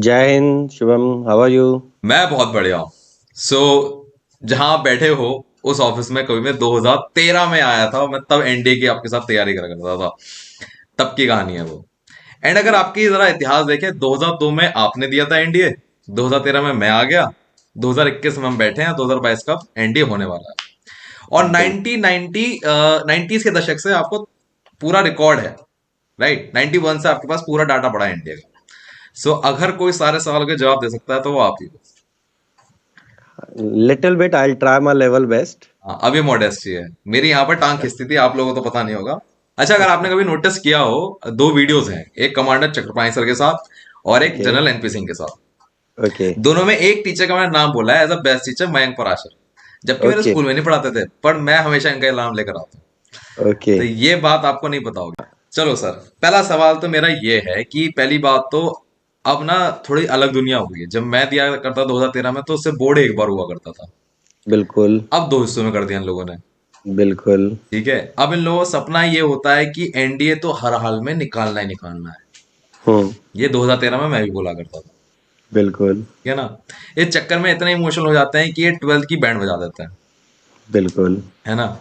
जय हिंद Shubham, how are you? मैं बहुत बढ़िया हूँ। जहां आप बैठे हो उस ऑफिस में कभी मैं 2013 में आया था, और मैं तब एनडीए की आपके साथ तैयारी करा करता था। तब की कहानी है वो। एंड अगर आपकी जरा इतिहास देखें, 2002 में आपने दिया था एनडीए, 2013 में मैं आ गया, 2021 में हम बैठे हैं, 2022 का एनडीए होने वाला है। और बिल्कुल। 90s के दशक से आपको पूरा रिकॉर्ड है। राइट, 91 से आपके पास पूरा डाटा पड़ा है इंडिया का। अगर कोई सारे सवालों के जवाब दे सकता है तो वो आप ही हो। Little bit I try my level best. हाँ, अभी मॉडेस्टी है मेरी यहाँ पर। टांग खिंचती थी, आप लोगों को तो पता नहीं होगा। अच्छा, अगर आपने कभी नोटिस किया हो, दो वीडियोस हैं, एक कमांडर चक्रपाणी सर के साथ और एक ओके। जनरल एनपी सिंह के साथ। ओके। दोनों में एक टीचर का मैंने नाम बोला है as a best teacher, Mayank Parashar. जबकि मेरे ओके। स्कूल में नहीं पढ़ाते थे, पर मैं हमेशा इनका नाम लेकर आता हूँ। ओके। तो ये बात आपको नहीं पता होगी। चलो सर, पहला सवाल तो मेरा ये है कि पहली बात तो अब ना थोड़ी अलग दुनिया हो गई है। जब मैं दिया करता 2013 में, तो उससे बोर्ड एक बार हुआ करता था। बिल्कुल। अब दो हिस्सों में कर दिया इन लोगों ने। बिल्कुल। ठीक है, अब इन लोगों का सपना ये होता है कि एनडीए तो हर हाल में निकालना ही निकालना है। हम्म। ये 2013 में मैं भी बोला करता था। बिल्कुल। ठीक है ना। इस चक्कर में इतने इमोशनल हो जाते हैं कि ये 12th की बैंड बजा देते हैं। बिल्कुल। है ना।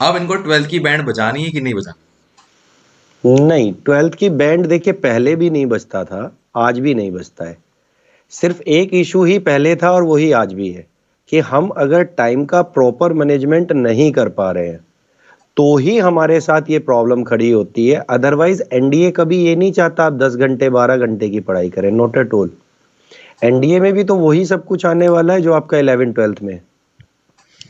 अब इनको 12th की बैंड बजानी है कि नहीं बजानी? नहीं, ट्वेल्थ की बैंड देखिए पहले भी नहीं बजता था, आज भी नहीं बजता है। सिर्फ एक इशू ही पहले था और वही आज भी है कि हम अगर टाइम का प्रॉपर मैनेजमेंट नहीं कर पा रहे हैं तो ही हमारे साथ ये प्रॉब्लम खड़ी होती है। अदरवाइज एनडीए कभी ये नहीं चाहता आप 10 घंटे 12 घंटे की पढ़ाई करें, नॉट एट ऑल। एनडीए में भी तो वही सब कुछ आने वाला है जो आपका 11 ट्वेल्थ में है।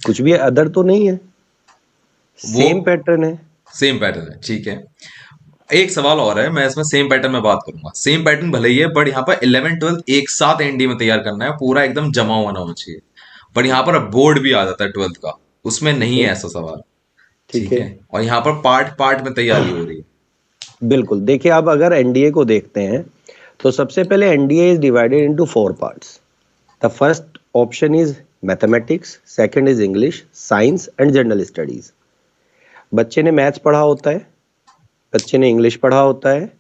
कुछ भी अदर तो नहीं है, वो सेम पैटर्न है। सेम पैटर्न है, ठीक है। एक सवाल और है, मैं इसमें सेम पैटर्न में बात करूंगा। सेम पैटर्न भले ही है, बट यहाँ पर 11 12 एक साथ एनडीए में तैयार करना है, पूरा एकदम जमा हुआ ना होना चाहिए। पर यहाँ पर बोर्ड भी आ जाता है 12th का, उसमें नहीं है ठीक। ऐसा सवाल। ठीक ठीक है। है, और यहाँ पर पार्ट पार्ट में तैयारी हो रही है। बिल्कुल, देखिए आप अगर एनडीए को देखते हैं तो सबसे पहले NDA is divided into 4 parts. The first option is mathematics, second is English, science and general studies. बच्चे ने मैथ्स पढ़ा होता है, बच्चे ने इंग्लिश पढ़ा होता है,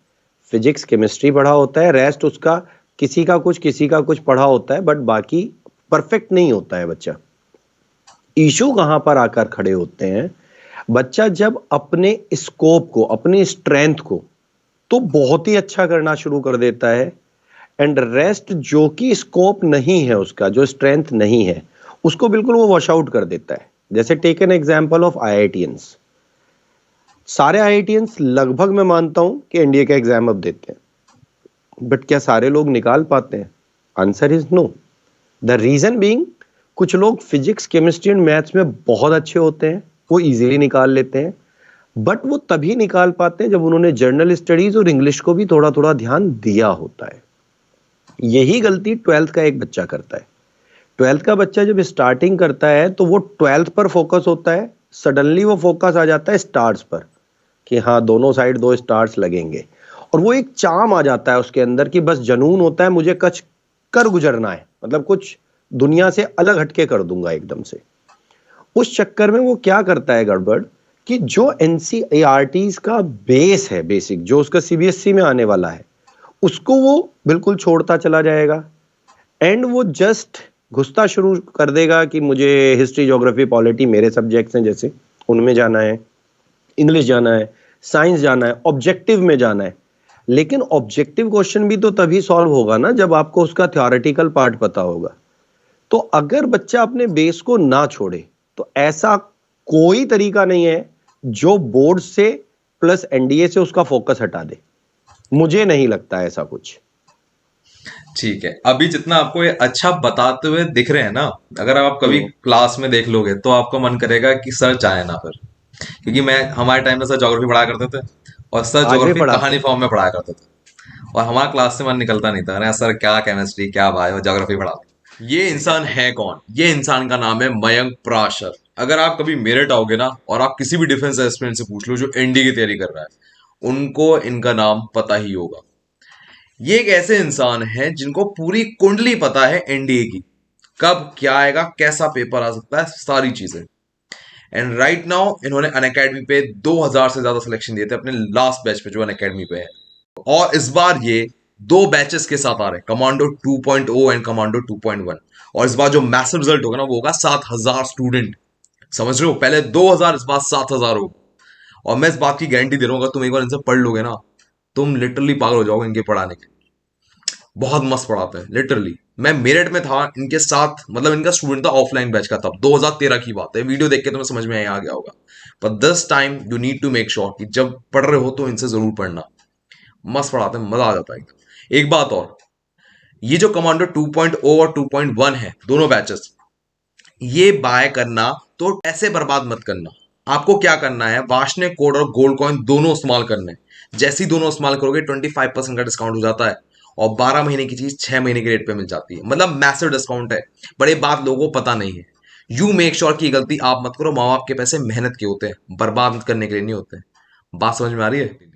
फिजिक्स केमिस्ट्री पढ़ा होता है, रेस्ट उसका किसी का कुछ पढ़ा होता है, बट बाकी परफेक्ट नहीं होता है बच्चा। इशू कहां पर आकर खड़े होते हैं, बच्चा जब अपने स्कोप को, अपनी स्ट्रेंथ को तो बहुत ही अच्छा करना शुरू कर देता है, एंड रेस्ट जो कि स्कोप नहीं है उसका, जो स्ट्रेंथ नहीं है, उसको बिल्कुल वो वॉश आउट कर देता है। जैसे take an example of IITians. सारे आईआईटियंस लगभग मैं मानता हूं कि एनडीए का एग्जाम अब देते हैं, बट क्या सारे लोग निकाल पाते हैं? Answer is no. The reason being, कुछ लोग फिजिक्स केमिस्ट्री एंड मैथ्स में बहुत अच्छे होते हैं, वो इजीली निकाल लेते हैं, बट वो तभी निकाल पाते हैं जब उन्होंने जर्नल स्टडीज और इंग्लिश को भी थोड़ा थोड़ा ध्यान दिया होता है। यही गलती ट्वेल्थ का एक बच्चा करता है। ट्वेल्थ का बच्चा जब स्टार्टिंग करता है तो वो ट्वेल्थ पर फोकस होता है, सडनली वो फोकस आ जाता है स्टार्स पर कि हाँ दोनों साइड दो स्टार्स लगेंगे, और वो एक चाम आ जाता है उसके अंदर कि बस जनून होता है मुझे कच कर गुजरना है, मतलब कुछ दुनिया से अलग हटके कर दूंगा एकदम से। उस चक्कर में वो क्या करता है गड़बड़, कि जो एनसीईआरटीज का बेस है, बेसिक जो उसका सीबीएसई में आने वाला है, उसको वो बिल्कुल छोड़ता चला जाएगा, एंड वो जस्ट घुसता शुरू कर देगा कि मुझे हिस्ट्री ज्योग्राफी पॉलिटी मेरे सब्जेक्ट्स हैं जैसे, उनमें जाना है, इंग्लिश जाना है, साइंस जाना है, ऑब्जेक्टिव में जाना है। लेकिन ऑब्जेक्टिव क्वेश्चन भी तो तभी सॉल्व होगा ना जब आपको उसका थ्योरेटिकल पार्ट पता होगा। तो अगर बच्चा अपने बेस को ना छोड़े तो ऐसा कोई तरीका नहीं है जो बोर्ड से प्लस एनडीए से उसका फोकस हटा दे। मुझे नहीं लगता ऐसा कुछ। ठीक है, अभी जितना आपको ये अच्छा बताते हुए दिख रहे हैं ना, अगर आप कभी हम्म। क्लास में देख लोगे तो आपको मन करेगा कि सर जाए ना फिर। क्योंकि मैं हमारे टाइम में सर ज्योग्राफी पढ़ाया करते थे, और सर आज भी ज्योग्राफी पढ़ाते कहानी हैं। फॉर्म में पढ़ाया करते थे। और हमारा क्लास से मन निकलता नहीं था, अरे सर क्या केमिस्ट्री क्या बायो, ज्योग्राफी पढ़ा। ये इंसान है कौन? ये इंसान का नाम है मयंक पराशर। अगर आप कभी मेरठ आओगे ना, और आप किसी भी डिफेंस एस्पिरेंट से पूछ लो जो एनडी की तैयारी कर रहा है, उनको इनका नाम पता ही होगा। ये एक ऐसे इंसान है जिनको पूरी कुंडली पता है एनडीए की, कब क्या आएगा, कैसा पेपर आ सकता है, सारी चीजें। एंड राइट नाउ इन्होंने अनअकैडमी पे 2000 से ज्यादा सिलेक्शन दिए थे अपने लास्ट बैच पे जो अनअकैडमी पे है। और इस बार ये दो बैचेस के साथ आ रहे हैं, कमांडो 2.0 एंड कमांडो 2.1। और इस बार जो मैसिव रिजल्ट होगा ना वो होगा 7,000 स्टूडेंट। समझ रहे हो, पहले 2,000, इस बार 7,000 हो। और मैं इस बात की गारंटी दे रहा हूँ, अगर तुम एक बार इनसे पढ़ लोगे ना, तुम लिटरली पागल हो जाओगे इनके पढ़ाने के। बहुत मस्त पढ़ाते हैं लिटरली। मैं मेरठ में था इनके साथ, मतलब इनका स्टूडेंट था ऑफलाइन बैच का, तब 2013 की बात है। वीडियो देख के तुम्हें समझ में आ गया होगा। पर this time you need to make sure कि जब पढ़ रहे हो तो इनसे जरूर पढ़ना। मस्त पढ़ाते हैं, मजा आ जाता है एकदम। एक बात और, ये जो कमांडो 2.0 और 2.1 है, दोनों बैचेस, ये बाय करना तो ऐसे बर्बाद मत करना। आपको क्या करना है, वाशने कोड और गोल्ड कॉइन दोनों इस्तेमाल करने हैं। जैसे ही दोनों इस्तेमाल करोगे 25% का डिस्काउंट हो जाता है, और 12 महीने की चीज 6 महीने के रेट पे मिल जाती है। मतलब मैसिव डिस्काउंट है। बड़े बात लोगों को पता नहीं है। यू मेक श्योर की गलती आप मत करो। माँ बाप के पैसे मेहनत के होते हैं, बर्बाद करने के लिए नहीं होते। बात समझ में आ रही है?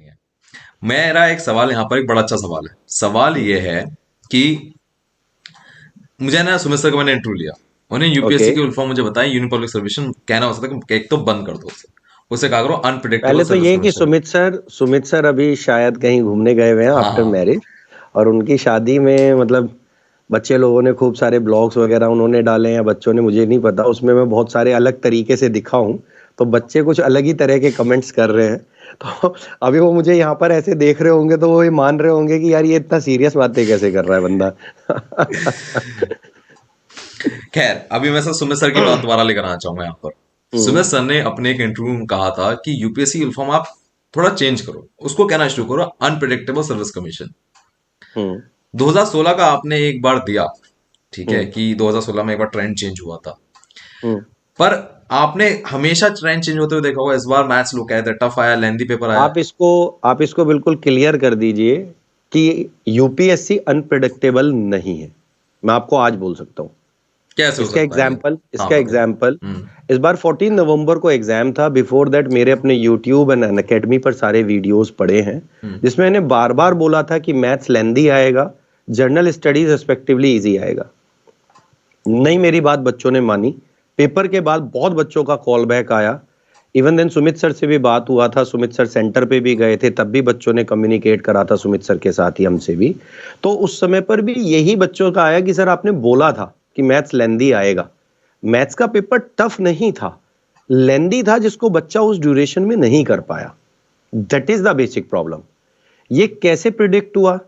मेरा एक सवाल यहाँ पर, एक बड़ा अच्छा सवाल है। सवाल ये है कि मुझे ना सुमित सर का मैंने इंटरव्यू लिया, उन्हें ओके, यूपीएससी की फुल फॉर्म मुझे बताई, यूनियन पब्लिक सर्विस। कहना हो सकता है कि एक तो बंद कर दो उसे, कहा करो अनप्रिडिक्टेबल पहले तो सर्विस ये कि कमीशन। सुमित सर अभी शायद कहीं घूमने गए हुए हैं हाँ आफ्टर हाँ। मैरिज, और उनकी शादी में मतलब बच्चे लोगों ने खूब सारे ब्लॉग्स वगैरह उन्होंने डाले हैं, बच्चों ने, मुझे नहीं पता, उसमें मैं बहुत सारे अलग तरीके से दिखा हूँ, तो बच्चे कुछ अलग ही तरह के कमेंट्स कर रहे हैं। तो अभी वो मुझे यहाँ पर ऐसे देख रहे होंगे तो वो ये मान रहे होंगे कि यार ये इतना सीरियस बातें कैसे कर रहा है बंदा। खैर, अभी मैं सर सुमित सर की बात दोबारा लेकर आना चाहूंगा यहाँ पर। हम्म। सुमित सर ने अपने एक इंटरव्यू में कहा था कि यूपीएससी फुल फॉर्म आप थोड़ा चेंज करो, उसको कहना शुरू करो अनप्रिडिक्टेबल सर्विस कमीशन। हम्म। 2016 का आपने एक बार दिया, ठीक है, हम्म। कि 2016 में एक बार ट्रेंड चेंज हुआ था। हम्म। पर आपने हमेशा ट्रेंड चेंज होते हुए देखा होगा। इस बार मैथ्स लोग कहते हैं टफ आया, लेंदी पेपर आया। आप इसको बिल्कुल क्लियर कर दीजिए कि यूपीएससी अनप्रिडिक्टेबल नहीं है। मैं आपको आज बोल सकता हूँ। कैसे हो इसका सकता है ये? एग्जाम्पल हाँ इसका बताइए। एग्जाम्पल हम्म। इस बार 14 नवंबर को एग्जाम था। बिफोर दैट मेरे अपने यूट्यूब एंड अनअकैडमी पर सारे वीडियोस पड़े हैं, हम्म। जिसमें मैंने बार बार बोला था कि मैथ्स लेंदी आएगा, जनरल स्टडीज रिस्पेक्टिवली इजी आएगा। नहीं, मेरी बात बच्चों ने मानी। पेपर के बाद बहुत बच्चों का कॉल बैक आया। इवन देन सुमित सर से भी बात हुआ था, सुमित सर सेंटर पे भी गए थे, तब भी बच्चों ने कम्युनिकेट करा था सुमित सर के साथ ही, हमसे भी। तो उस समय पर भी यही बच्चों का आया कि सर आपने बोला था कि मैथ्स लेंदी आएगा। मैथ्स का पेपर टफ नहीं था, लेंदी था, जिसको बच्चा उस ड्यूरेशन में नहीं कर पाया। That is the basic problem. ये कैसे प्रिडिक्ट हुआ?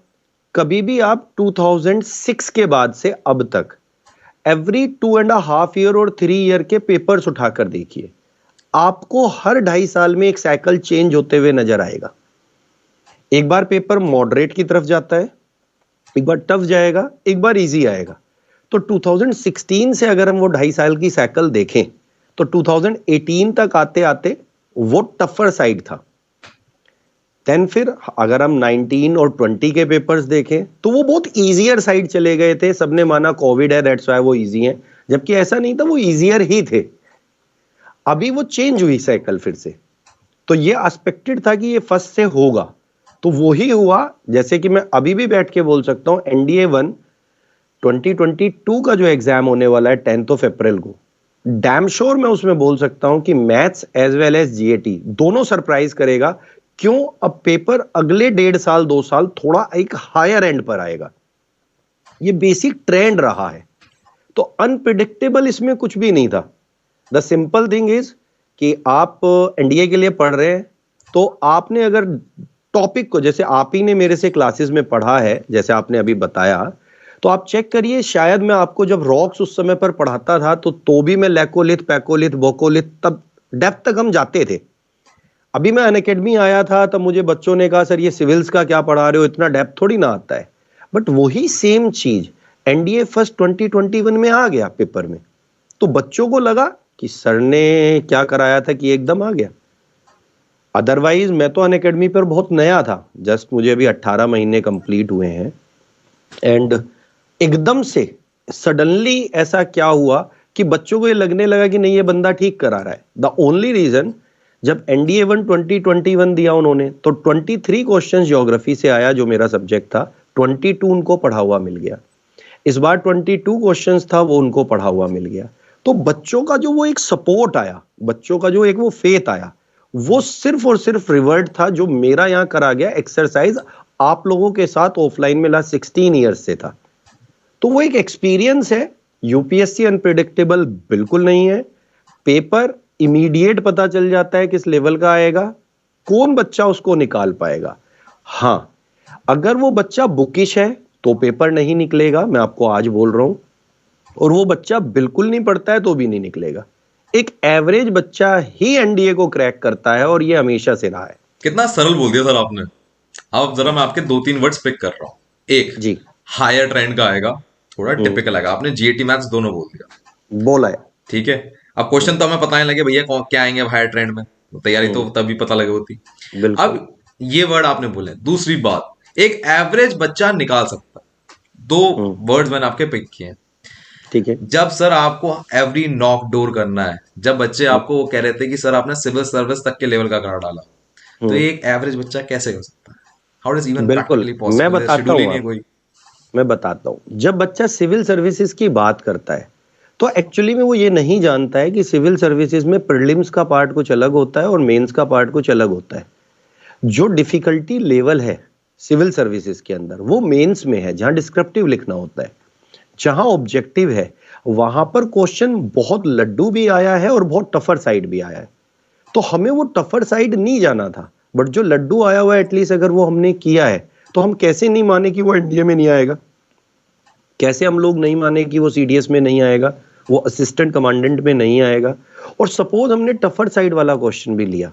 कभी भी आप 2006 के बाद से अब तक एवरी 2.5 ईयर और 3 ईयर के पेपर्स उठाकर देखिए, आपको हर 2.5 साल में एक साइकिल चेंज होते हुए नजर आएगा। एक बार पेपर मॉडरेट की तरफ जाता है, एक बार टफ जाएगा, एक बार इजी आएगा। तो 2016 से अगर हम वो 2.5 साल की साइकिल देखें तो 2018 तक आते आते वो टफर साइड था। देन फिर अगर हम 19 और 20 के पेपर्स देखें तो वो बहुत इजियर साइड चले गए थे। सबने माना कोविड है दैट्स व्हाई वो इजी है, जबकि ऐसा नहीं था, वो इजियर ही थे। अभी वो चेंज हुई साइकिल फिर से। तो ये एक्सपेक्टेड था कि ये फर्स्ट से होगा, तो वो ही हुआ। जैसे कि मैं अभी भी बैठ के बोल सकता हूं, एनडीए 1 2022 का जो एग्जाम होने वाला है 10 अप्रैल को, डैम श्योर मैं उसमें बोल सकता हूं कि maths as well as GAT दोनों सरप्राइज करेगा। क्यों? अब पेपर अगले 1.5 साल 2 साल थोड़ा एक हायर एंड पर आएगा। ये बेसिक ट्रेंड रहा है, तो अनप्रिडिक्टेबल इसमें कुछ भी नहीं था। द सिंपल थिंग इज कि आप एनडीए के लिए पढ़ रहे हैं, तो आपने अगर टॉपिक को, जैसे आप ही ने मेरे से क्लासेस में पढ़ा है, जैसे आपने अभी बताया, तो आप चेक करिए। शायद मैं आपको जब रॉक्स उस समय पर पढ़ाता था तो भी मैं लैकोलिथ, पैकोलिथ, बोकोलिथ, तब डेप्थ तक हम जाते थे। अभी मैं अनअकैडमी आया था तब मुझे बच्चों ने कहा सर ये सिविल्स का क्या पढ़ा रहे हो, इतना डेप्थ थोड़ी ना आता है। बट वही सेम चीज एनडीए फर्स्ट 2021 में आ गया पेपर में, तो बच्चों को लगा कि सर ने क्या कराया था कि एकदम आ गया। अदरवाइज मैं तो अनअकैडमी पर बहुत नया था, जस्ट मुझे अभी 18 महीने कंप्लीट हुए हैं, एंड एकदम से सडनली ऐसा क्या हुआ कि बच्चों को ये लगने लगा कि नहीं ये बंदा ठीक करा रहा है। द ओनली रीजन, जब एनडीए 1 2021 दिया उन्होंने तो 23 क्वेश्चन ज्योग्राफी से आया जो मेरा सब्जेक्ट था, 22 उनको पढ़ा हुआ मिल गया। इस बार 22 क्वेश्चंस था वो उनको पढ़ा हुआ मिल गया। तो बच्चों का जो वो एक सपोर्ट आया, बच्चों का जो एक वो फेथ आया, वो सिर्फ और सिर्फ रिवर्ट था जो मेरा यहां करा गया एक्सरसाइज आप लोगों के साथ ऑफलाइन में लास्ट 16 ईयर्स से था। तो वो एक एक्सपीरियंस है। यूपीएससी अनप्रिडिक्टेबल बिल्कुल नहीं है। पेपर इमीडिएट पता चल जाता है किस लेवल का आएगा, कौन बच्चा उसको निकाल पाएगा। हाँ, अगर वो बच्चा बुकिश है तो पेपर नहीं निकलेगा, मैं आपको आज बोल रहा हूं। और वो बच्चा बिल्कुल नहीं पढ़ता है तो भी नहीं निकलेगा। एक एवरेज बच्चा ही एनडीए को क्रैक करता है, और ये हमेशा से रहा है। कितना सरल बोल दिया सर आपने। अब जरा मैं आपके 2-3 वर्ड्स पिक कर रहा हूँ। एक, जी। हायर ट्रेंड का आएगा, थोड़ा टिपिकल आएगा। आपने जीएटी मैथ्स दोनों बोल दिया, बोला है। ठीक है। अब क्वेश्चन तो हमें पता नहीं लगे भैया क्या आएंगे हायर ट्रेंड में, तैयारी तो हम्म, तभी पता लगे होती। बिल्कुल। अब ये वर्ड आपने बोले। दूसरी बात, एक एवरेज बच्चा निकाल सकता है। दो हम्म, वर्ड्स मैंने आपके पिक किए हैं। ठीक है। जब सर आपको एवरी नॉक डोर करना है, जब बच्चे हम्म, आपको वो कह रहे थे कि सर आपने सिविल सर्विस तक के लेवल का करा डाला, तो हम्म, ये एक एवरेज बच्चा कैसे कर सकता है? हाउ इज इवन बिल्कुल। प्रैक्टिकली मैं पॉसिबल? बताता शेड्यूल ही हूं नहीं है आप कोई। मैं बताता हूं, जब बच्चा सिविल सर्विसेज की बात करता है तो एक्चुअली में वो ये नहीं जानता है कि सिविल सर्विसेज में प्रीलिम्स का पार्ट कुछ अलग होता है और मेंस का पार्ट कुछ अलग होता है। जो डिफिकल्टी लेवल है सिविल सर्विसेज के अंदर, वो मेंस में है, जहां डिस्क्रिप्टिव लिखना होता है। जहां ऑब्जेक्टिव है, वहां पर क्वेश्चन बहुत लड्डू भी आया है और बहुत टफर साइड भी आया है। तो हमें वो टफर साइड नहीं जाना था, बट जो लड्डू आया हुआ है एटलीस्ट अगर वो हमने किया है, तो हम कैसे नहीं माने कि वो एनडीए में नहीं आएगा। कैसे हम लोग नहीं माने कि वो सीडीएस में नहीं आएगा, वो असिस्टेंट कमांडेंट में नहीं आएगा। और सपोज हमने टफर साइड वाला क्वेश्चन भी लिया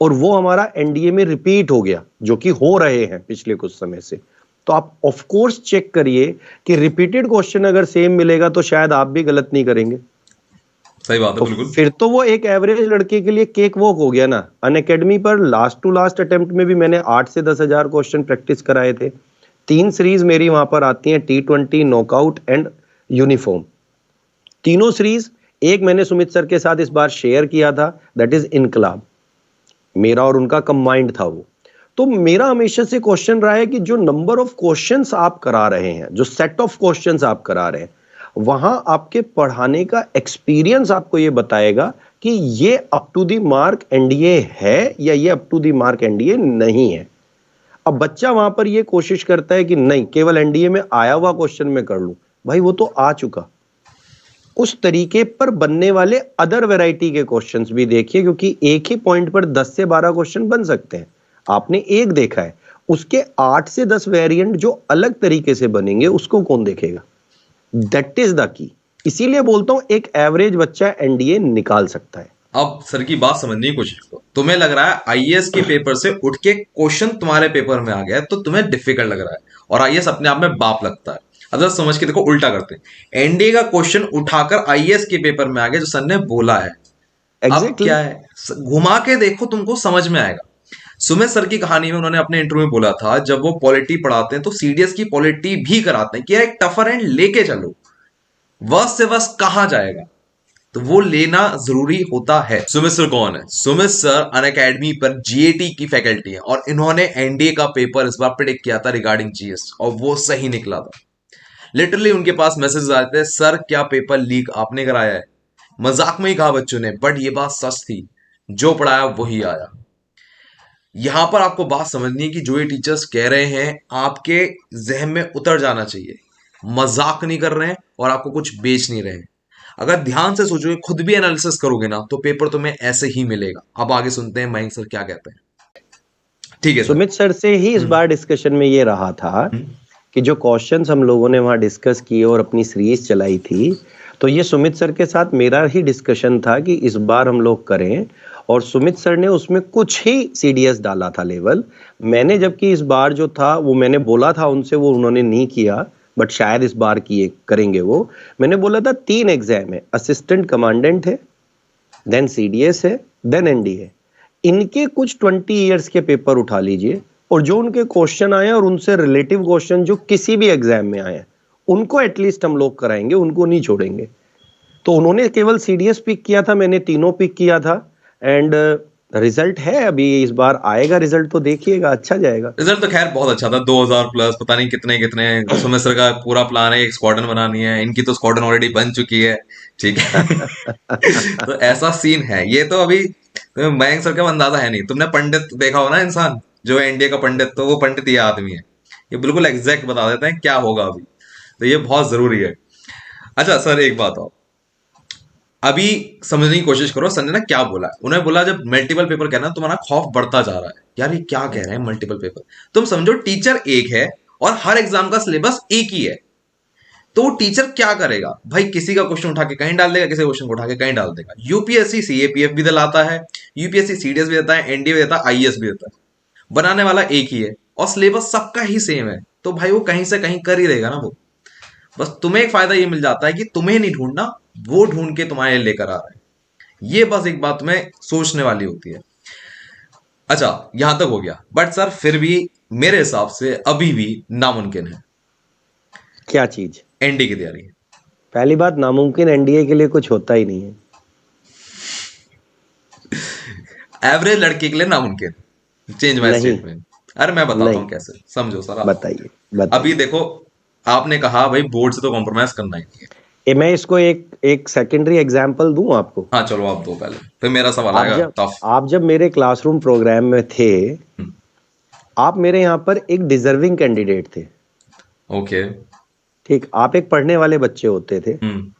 और वो हमारा एनडीए में रिपीट हो गया, जो कि हो रहे हैं पिछले कुछ समय से, तो आप ऑफ कोर्स चेक करिए कि रिपीटेड क्वेश्चन अगर सेम मिलेगा तो शायद आप भी गलत नहीं करेंगे। सही बात है, तो बिल्कुल। फिर तो वो एक एवरेज लड़के के लिए केक वॉक हो गया ना। अनअकैडमी पर लास्ट टू लास्ट अटेम्प्ट में भी मैंने 8 से 10 हजार क्वेश्चन प्रैक्टिस कराए थे। 3 सीरीज मेरी वहां पर आती हैं, T20, नॉकआउट एंड यूनिफॉर्म। तीनों सीरीज एक मैंने सुमित सर के साथ इस बार शेयर किया था, दैट इज इनकलाब। मेरा और उनका कंबाइंड था वो। तो मेरा हमेशा से क्वेश्चन रहा है कि जो नंबर ऑफ क्वेश्चंस आप करा रहे हैं, जो सेट ऑफ क्वेश्चंस आप करा रहे हैं, वहां आपके पढ़ाने का एक्सपीरियंस आपको ये बताएगा कि ये up to the mark NDA है या ये up to the mark NDA नहीं है। अब बच्चा वहां पर ये कोशिश करता है कि नहीं, केवल एनडीए में आया हुआ क्वेश्चन में कर लूं। भाई वो तो आ चुका। उस तरीके पर बनने वाले अदर वैरायटी के क्वेश्चंस भी देखिए, क्योंकि एक ही पॉइंट पर 10 से 12 क्वेश्चन बन सकते हैं। आपने एक देखा है, उसके 8 से 10 वेरिएंट जो अलग तरीके से बनेंगे, उसको कौन देखेगा? That is the key. इसीलिए बोलता हूं एक एवरेज बच्चा एनडीए निकाल सकता है। अब सर की बात समझने की कोशिश करो। तुम्हें लग रहा है आईएएस के पेपर से उठ के क्वेश्चन तुम्हारे पेपर में आ गया है, तो तुम्हें डिफिकल्ट लग रहा है, और आईएएस अपने आप में बाप लगता है। अब जरा समझ के देखो, उल्टा करते हैं। एनडीए का क्वेश्चन उठाकर आईएएस के पेपर में आ गया, जो सर ने बोला है। अब एग्जैक्टली क्या exactly. है, घुमा के देखो, तुमको समझ में आएगा। सुमित सर की कहानी में उन्होंने अपने इंटरव्यू में बोला था, जब वो पॉलिटी पढ़ाते हैं तो सीडीएस की पॉलिटी भी कराते हैं कि यार एक टफर एंड लेके चलो, वर्स्ट से वर्स्ट कहां जाएगा, तो वो लेना जरूरी होता है। सुमित सर कौन है? सुमित सर अनअकैडमी पर जीएटी की फैकल्टी है, और इन्होंने एनडीए का पेपर इस बार प्रिडिक्ट किया था रिगार्डिंग जीएस, और वो सही निकला था। लिटरली उनके पास मैसेज आते थे, सर क्या पेपर लीक आपने कराया है? मजाक में ही कहा बच्चों ने, बट ये बात सच थी, जो पढ़ाया वही आया। यहां पर आपको बात समझनी है कि जो ये टीचर्स कह रहे हैं, आपके जहन में उतर जाना चाहिए। मजाक नहीं कर रहे हैं और आपको कुछ बेच नहीं रहे हैं। अगर ध्यान से सोचोगे, खुद भी एनालिसिस करोगे ना, तो पेपर तुम्हें ऐसे ही मिलेगा। अब आगे सुनते हैं मयंक सर क्या कहते हैं। ठीक है सर। सुमित सर से ही इस बार डिस्कशन में ये रहा था हम्म, कि जो क्वेश्चंस हम लोगों ने वहां डिस्कस किए और अपनी सीरीज चलाई थी, तो ये सुमित सर के साथ मेरा ही डिस्कशन था कि इस बार हम लोग करें। और सुमित सर ने उसमें कुछ ही सीडीएस डाला था लेवल। मैंने जबकि इस बार जो था वो मैंने बोला था उनसे, वो उन्होंने नहीं किया, बट शायद इस बार किए करेंगे वो। मैंने बोला था 3 एग्जाम है, असिस्टेंट कमांडेंट है, देन सीडीएस है, देन एनडीए। इनके कुछ 20 ईयर्स के पेपर उठा लीजिए, और जो उनके क्वेश्चन आए और उनसे रिलेटिव क्वेश्चन जो किसी भी एग्जाम में आए, उनको एटलीस्ट हम लोग कराएंगे, उनको नहीं छोड़ेंगे। तो उन्होंने केवल सीडीएस पिक किया था, मैंने तीनों पिक किया था। एंड रिजल्ट है, अभी इस बार आएगा रिजल्ट, तो देखिएगा अच्छा जाएगा। रिजल्ट तो खैर बहुत अच्छा था, 2000 प्लस, पता नहीं कितने कितने। सुमित सर का पूरा प्लान है एक स्क्वाड्रन बनानी है, इनकी तो स्क्वाड्रन ऑलरेडी बन चुकी है, ठीक है। तो ऐसा सीन है ये। तो अभी तुम्हें मयंक सर का अंदाजा है नहीं, तुमने पंडित देखा हो ना, इंसान जो है इंडिया का पंडित, तो वो पंडित ये आदमी है। ये बिल्कुल एग्जैक्ट बता देते हैं क्या होगा अभी। तो ये बहुत जरूरी है। अच्छा सर एक बात और, अभी समझने की कोशिश करो सर ने ना क्या बोला। उन्होंने बोला जब मल्टीपल पेपर कहना तुम्हारा खौफ बढ़ता जा रहा है। यार ये क्या कह रहे हैं मल्टीपल पेपर? तुम समझो टीचर एक है और हर एग्जाम का सिलेबस एक ही है, तो वो टीचर क्या करेगा भाई? किसी का क्वेश्चन उठा के कहीं डाल देगा, किसी का क्वेश्चन उठा के कहीं डाल देगा। यूपीएससी सीएपीएफ भी दिलाता है, यूपीएससी सीडीएस भी देता है, एनडीए भी देता है, आईएएस भी देता है। बनाने वाला एक ही है और सिलेबस सबका ही सेम है, तो भाई वो कहीं से कहीं कर ही देगा ना वो। बस तुम्हें एक फायदा ये मिल जाता है कि तुम्हें नहीं ढूंढना, वो ढूंढ के तुम्हारे लिए लेकर आ रहा है। ये बस एक बात तुम्हें सोचने वाली होती है। अच्छा यहां तक हो गया, बट सर फिर भी मेरे हिसाब से अभी भी नामुमकिन है क्या चीज? एनडी की तैयारी। पहली बात, नामुमकिन एनडीए के लिए कुछ होता ही नहीं है। एवरेज लड़के के लिए नामुमकिन, चेंज माय नहीं, स्टेटमेंट। अरे मैं बताता नहीं, हूँ कैसे, समझो सर आप। बताइए, अभी बताइए। देखो, आपने कहा भाई बोर्ड से तो कॉम्प्रोमाइज करना ही नहीं है। मैं इसको एक एक सेकेंडरी एग्जाम्पल दूं आपको। हाँ चलो आप दो पहले, फिर मेरा सवाल आप आएगा जब टफ। आप जब मेरे क्लासरूम प्रोग्राम में थे, आप मेरे यहाँ पर एक डिजर्विंग कैंडिडेट थे। ओके। ठीक, आप एक पढ़ने वाले बच्चे होते थे, हम्म।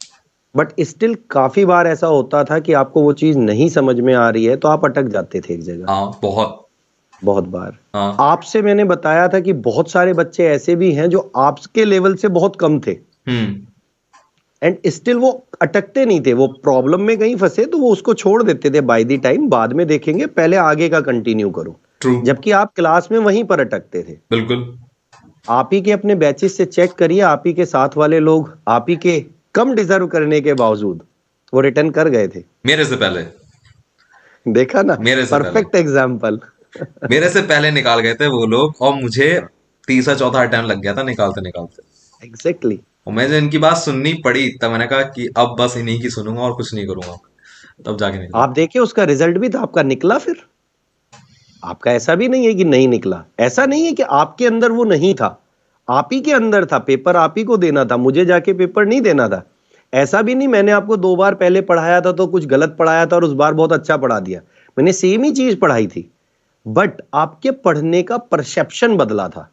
बट स्टिल काफी बार ऐसा होता था कि आपको वो चीज नहीं समझ में आ रही है तो आप अटक जाते थे एक जगह। हाँ बहुत। बहुत बार। हाँ। आपसे मैंने बताया था कि बहुत सारे बच्चे ऐसे भी हैं जो आपके लेवल से बहुत कम थे, हम्म। एंड स्टिल वो अटकते नहीं थे। वो प्रॉब्लम में कहीं फंसे तो वो उसको छोड़ देते थे, बाय द टाइम बाद में देखेंगे, पहले आगे का कंटिन्यू करो। ट्रू। जबकि आप क्लास में वहीं पर अटकते थे। बिल्कुल। आप ही के अपने बैचेस से चेक करिए, आप ही के साथ वाले लोग आप ही के कम डिजर्व करने के बावजूद वो रिटर्न कर गए थे। मेरे से पहले। देखा ना, मेरे से पहले। Perfect example. मेरे से पहले निकाल गए थे वो लोग, और मुझे तीसरा चौथा टाइम लग गया था निकालते निकालते। एग्जैक्टली। और मैंने इनकी बात सुननी पड़ी, तब मैंने कहा कि अब बस इन्हीं की सुनूंगा और कुछ नहीं करूंगा, तब जाके निकला। आप देखिए उसका रिजल्ट भी था, आपका निकला। फिर आपका ऐसा भी नहीं है कि नहीं निकला, ऐसा नहीं है कि आपके अंदर वो नहीं था, आप ही के अंदर था। पेपर आप ही को देना था, मुझे जाके पेपर नहीं देना था। ऐसा भी नहीं मैंने आपको 2 बार पहले पढ़ाया था तो कुछ गलत पढ़ाया था और उस बार बहुत अच्छा पढ़ा दिया। मैंने सेम ही चीज पढ़ाई थी, बट आपके पढ़ने का परसेप्शन बदला था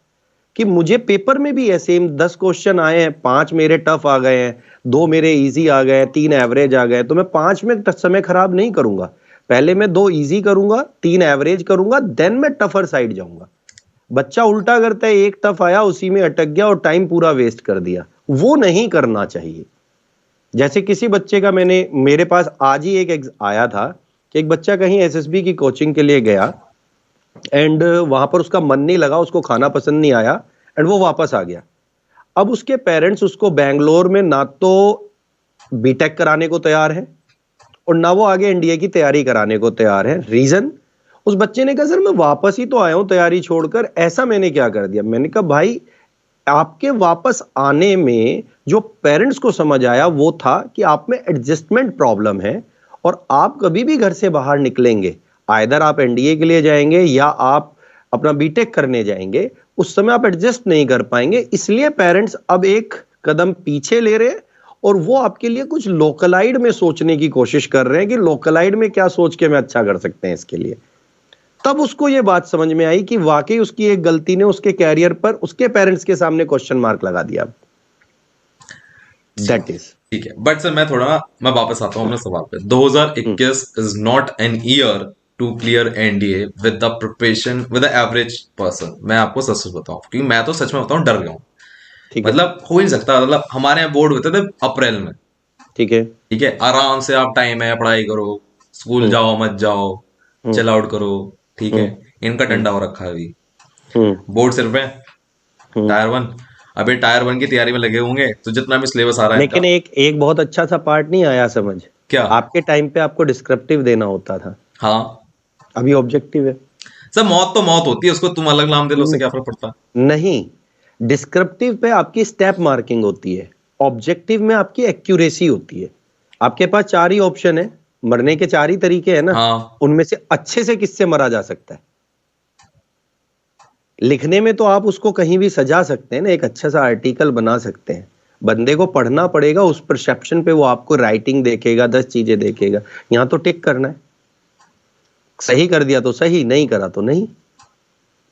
कि मुझे पेपर में भी है सेम 10 क्वेश्चन आए हैं, 5 मेरे टफ आ गए हैं, 2 मेरे इजी आ गए, 3 एवरेज आ गए, तो मैं 5 में समय खराब नहीं करूंगा। पहले मैं 2 इजी करूंगा, 3 एवरेज करूंगा, देन मैं टफर साइड जाऊंगा। बच्चा उल्टा करता है, एक टफ आया उसी में अटक गया और टाइम पूरा वेस्ट कर दिया। वो नहीं करना चाहिए। जैसे किसी बच्चे का मेरे पास आज ही एक आया था कि एक बच्चा कहीं एसएसबी की कोचिंग के लिए गया, एंड वहां पर उसका मन नहीं लगा, उसको खाना पसंद नहीं आया, एंड वो वापस आ गया। अब उसके पेरेंट्स उसको बैंगलोर में ना तो बीटेक कराने को तैयार है और ना वो आगे एनडीए की तैयारी कराने को तैयार है। रीजन, उस बच्चे ने कहा सर मैं वापस ही तो आया हूं तैयारी छोड़कर, ऐसा मैंने क्या कर दिया। मैंने कहा भाई, आपके वापस आने में जो पेरेंट्स को समझ आया वो था कि आप में एडजस्टमेंट प्रॉब्लम है, और आप कभी भी घर से बाहर निकलेंगे, आइदर आप एनडीए के लिए जाएंगे या आप अपना बीटेक करने जाएंगे, उस समय आप एडजस्ट नहीं कर पाएंगे। इसलिए पेरेंट्स अब एक कदम पीछे ले रहे हैं और वो आपके लिए कुछ लोकलाइड में सोचने की कोशिश कर रहे हैं कि लोकलाइड में क्या सोच के मैं अच्छा कर सकते हैं इसके लिए। तब उसको ये बात समझ में आई कि वाकई उसकी एक गलती ने उसके कैरियर पर उसके पेरेंट्स के सामने क्वेश्चन मार्क लगा दिया। दैट इज ठीक है, बट सर मैं वापस आता हूँ अपने सवाल पे। 2021 is not an year to clear NDA with the preparation with the average person. मैं आपको सच सच बताऊं, क्योंकि मैं तो सच में बताऊं डर गया हूँ। ठीक है, मतलब हो ही नहीं सकता। मतलब हमारे यहाँ बोर्ड होते थे अप्रैल में। ठीक है। ठीक है, आराम से आप टाइम है पढ़ाई करो, स्कूल जाओ मत जाओ, चिल आउट करो। ठीक है, इनका डंडा हो रखा है अभी। बोर्ड सिर्फ है टायर 1। अभी टायर 1 की तैयारी में लगे होंगे, तो जितना भी सिलेबस आ रहा है इनका। लेकिन एक एक बहुत अच्छा सा पार्ट नहीं आया समझ। क्या? आपके टाइम पे आपको डिस्क्रिप्टिव देना होता था, हाँ अभी ऑब्जेक्टिव है। सर, मौत तो मौत होती है, उसको तुम अलग नाम दे लो, उससे क्या फर्क पड़ता है? नहीं, डिस्क्रिप्टिव पे आपकी स्टेप मार्किंग होती है, ऑब्जेक्टिव में आपकी एक्यूरेसी होती है। आपके पास 4 ही ऑप्शन है, मरने के 4 ही तरीके हैं ना। हाँ। उनमें से अच्छे से किससे मरा जा सकता है। लिखने में तो आप उसको कहीं भी सजा सकते हैं ना, एक अच्छा सा आर्टिकल बना सकते हैं। बंदे को पढ़ना पड़ेगा, उस परसेप्शन पे वो आपको राइटिंग देखेगा, 10 चीजें देखेगा। यहां तो टिक करना है, सही कर दिया तो सही, नहीं करा तो नहीं।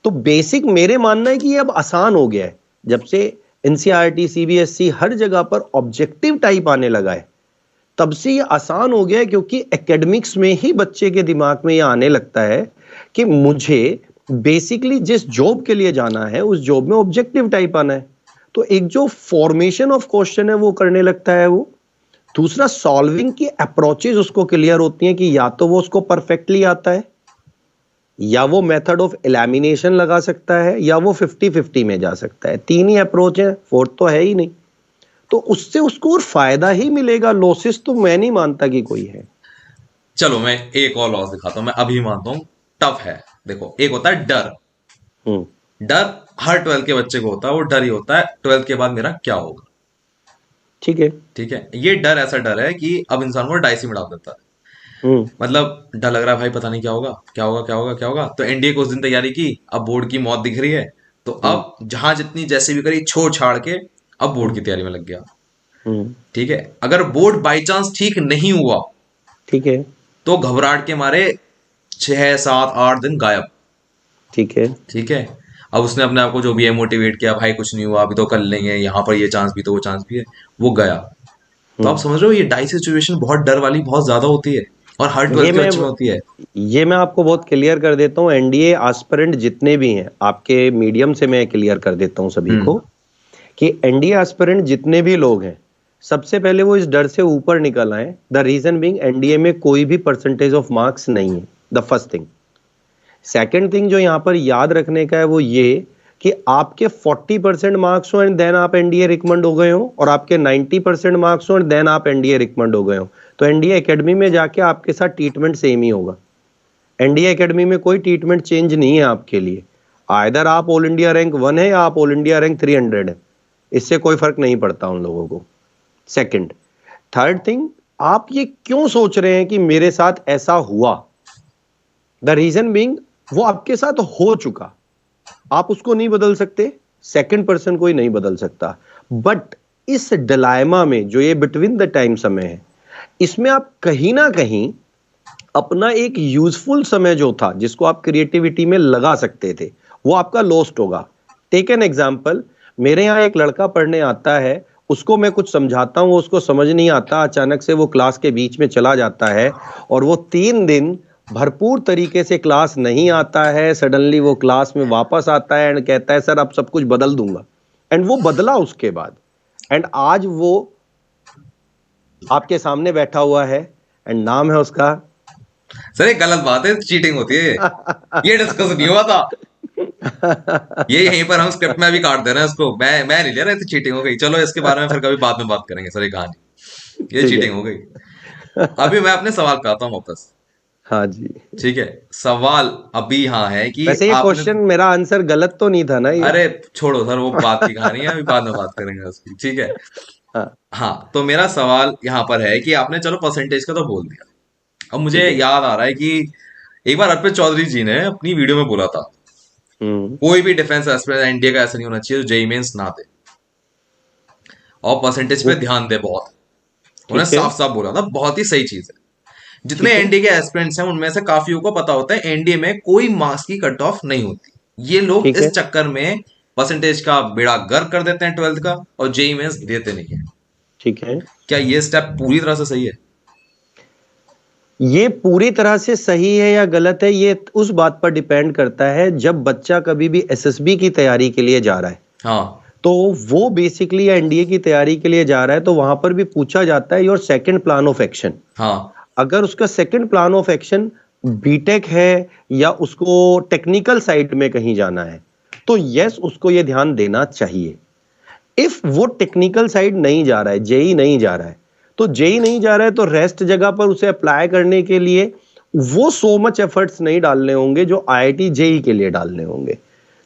तो बेसिक मेरे मानना है कि ये अब आसान हो गया है, जब से एनसीईआरटी सीबीएसई हर जगह पर ऑब्जेक्टिव टाइप आने लगा है, तब से ये आसान हो गया है, क्योंकि एकेडमिक्स में ही बच्चे के दिमाग में ये आने लगता है कि मुझे बेसिकली जिस जॉब के लिए जाना है उस जॉब में ऑब्जेक्टिव टाइप आना है। तो एक जो फॉर्मेशन ऑफ क्वेश्चन है वो करने लगता है वो। दूसरा, सॉल्विंग की अप्रोचेस उसको क्लियर होती हैं कि या तो वो उसको परफेक्टली आता है, या वो मेथड ऑफ एलिमिनेशन लगा सकता है, या वो 50-50 में जा सकता है। तीन ही अप्रोच है, फोर्थ तो है ही नहीं। तो उससे उसको और फायदा ही मिलेगा, लॉसेस तो मैं नहीं मानता कि कोई है। चलो मैं एक और लॉस दिखाता हूँ, मैं अभी मानता हूँ टफ है। देखो, एक होता है डर। हम्म। डर हर 12th के बच्चे को होता है, वो डर ही होता है 12th के बाद मेरा क्या होगा। ठीक है। ठीक है, ये डर ऐसा डर है कि अब इंसान को डाइस में डाल देता है। हम्म। मतलब डर लग रहा है भाई, पता नहीं क्या होगा क्या होगा क्या होगा क्या होगा। तो एनडीए को उस दिन तैयारी की, अब बोर्ड की मौत दिख रही है, तो हम्म। अब जहां जितनी जैसे भी करी छोड़ छाड़ के अब बोर्ड हम्म। की तैयारी में लग गया। हम्म। ठीक है, अगर बोर्ड बाई चांस ठीक नहीं हुआ ठीक है। तो घबराहट के मारे 6 7 8 दिन गायब। ठीक है। ठीक है, अब उसने अपने आप को जो भी है मोटिवेट किया, भाई कुछ नहीं हुआ, अभी तो कर लेंगे, यहाँ पर ये चांस भी तो वो चांस भी है, वो गया। तो आप हम्म। समझ रहे हो, ये डाई सिचुएशन बहुत डर वाली बहुत ज्यादा होती है, और हर ये 12th के मैं बच्चे में होती है। ये मैं आपको बहुत क्लियर कर देता हूँ। एनडीए एस्पिरेंट जितने भी हैं, आपके मीडियम से मैं क्लियर कर देता हूँ सभी हम्म। को, कि एनडीए एस्पिरेंट जितने भी लोग हैं, सबसे पहले वो इस डर से ऊपर निकल आए। द रीजन बीइंग, एनडीए में कोई भी परसेंटेज ऑफ मार्क्स नहीं है, the first thing. Second thing जो यहाँ पर याद रखने का है वो ये कि आपके 40% मार्क्स हो एंड देन आप एनडीए रिकमेंड हो गए हो, और आपके 90% मार्क्स हो एंड देन आप एनडीए रिकमेंड हो गए हो, तो एनडीए एकेडमी में जाके आपके साथ ट्रीटमेंट सेम ही होगा। एनडीए एकेडमी में कोई ट्रीटमेंट चेंज नहीं है आपके लिए। आइदर आप ऑल इंडिया रैंक 1 है या आप ऑल इंडिया रैंक 300 है, इससे कोई फर्क नहीं पड़ता उन लोगों को। सेकंड, थर्ड थिंग, आप ये क्यों सोच रहे हैं कि मेरे साथ ऐसा हुआ? द रीजन बीइंग, वो आपके साथ हो चुका, आप उसको नहीं बदल सकते, सेकंड पर्सन कोई नहीं बदल सकता। बट इस डिलेमा में जो ये बिटवीन द टाइम समय है, इसमें आप कहीं ना कहीं अपना एक यूजफुल समय जो था, जिसको आप क्रिएटिविटी में लगा सकते थे, वो आपका लॉस्ट होगा। टेक एन एग्जाम्पल, मेरे यहाँ एक लड़का पढ़ने आता है, उसको मैं कुछ समझाता हूँ, उसको समझ नहीं आता, अचानक से वो क्लास के बीच में चला जाता है, और वो 3 दिन भरपूर तरीके से क्लास नहीं आता है। सडनली वो क्लास में वापस आता है एंड कहता है सर अब सब कुछ बदल दूंगा, एंड वो बदला उसके बाद, एंड आज वो आपके सामने बैठा हुआ है, एंड नाम है उसका सर ये गलत बात है, चीटिंग होती है, ये डिस्कस नहीं हुआ था। ये यहीं पर हम स्क्रिप्ट में भी काट दे रहे हैं इसको, मैं नहीं ले रहा, तो चीटिंग हो गई। चलो इसके बारे में फिर कभी बाद में बात करेंगे सर, ये कहानी, ये ठीक है। चीटिंग हो गई। अभी मैं अपने सवाल पे आता हूँ वापस। हाँ जी। ठीक है, सवाल अभी यहाँ है कि वैसे ये आपने, क्वेश्चन, मेरा आंसर गलत तो नहीं था ना ये? अरे छोड़ो सर, वो बात की कहानी है, अभी बाद में बात करेंगे उसकी। ठीक है, हाँ। हाँ, तो मेरा सवाल यहाँ पर है कि आपने चलो परसेंटेज का तो बोल दिया। अब मुझे ठीक है। याद आ रहा है कि एक बार अर्पित चौधरी जी ने अपनी वीडियो में बोला था, हम्म। कोई भी डिफेंस एस्पिरेंट एनडीए का ऐसा नहीं होना चाहिए जो जेईई मेंस ना दे और परसेंटेज पे वो ध्यान दे बहुत। उन्होंने ठीक है। साफ साफ बोला था, बहुत ही सही चीज है। जितने ठीक है। एनडीए के एस्पिरेंट्स हैं उनमें से काफियों को पता होता है एनडीए में कोई मार्क्स की कट ऑफ नहीं होती। ये लोग ठीक इस है। चक्कर में परसेंटेज का बेड़ा गर्क कर देते हैं 12th का, और जेईई मेंस देते नहीं है। ठीक है। क्या ये स्टेप पूरी तरह से सही है? ये पूरी तरह से सही है या गलत है, ये उस बात पर डिपेंड करता है। जब बच्चा कभी भी एसएसबी की तैयारी के लिए जा रहा है, हाँ। तो वो बेसिकली एनडीए की तैयारी के लिए जा रहा है, तो वहां पर भी पूछा जाता है your second plan of action. हाँ। अगर उसका second plan of action BTech है या उसको टेक्निकल साइड में कहीं जाना है, तो यस, उसको ये ध्यान देना चाहिए। इफ वो टेक्निकल साइड नहीं जा रहा है, जेई नहीं जा रहा है, तो जेई नहीं जा रहा है, तो रेस्ट जगह पर उसे अप्लाई करने के लिए वो सो मच एफर्ट्स नहीं डालने होंगे जो आईआईटी जेई के लिए डालने होंगे।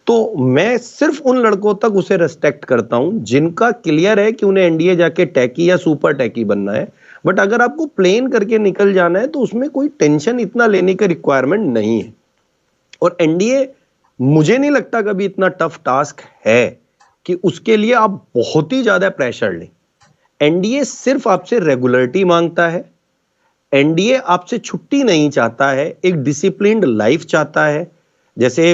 तो मैं सिर्फ उन लड़कों तक उसे रेस्पेक्ट करता हूं जिनका क्लियर है कि उन्हें एनडीए जाके टैकी या सुपर टैकी बनना है। बट अगर आपको प्लेन करके निकल जाना है तो उसमें कोई टेंशन इतना लेने का रिक्वायरमेंट नहीं है। और एनडीए, मुझे नहीं लगता कभी इतना टफ टास्क है कि उसके लिए आप बहुत ही ज्यादा प्रेशर लें। एनडीए सिर्फ आपसे रेगुलरिटी मांगता है। एनडीए आपसे छुट्टी नहीं चाहता है, एक डिसिप्लिन्ड लाइफ चाहता है। जैसे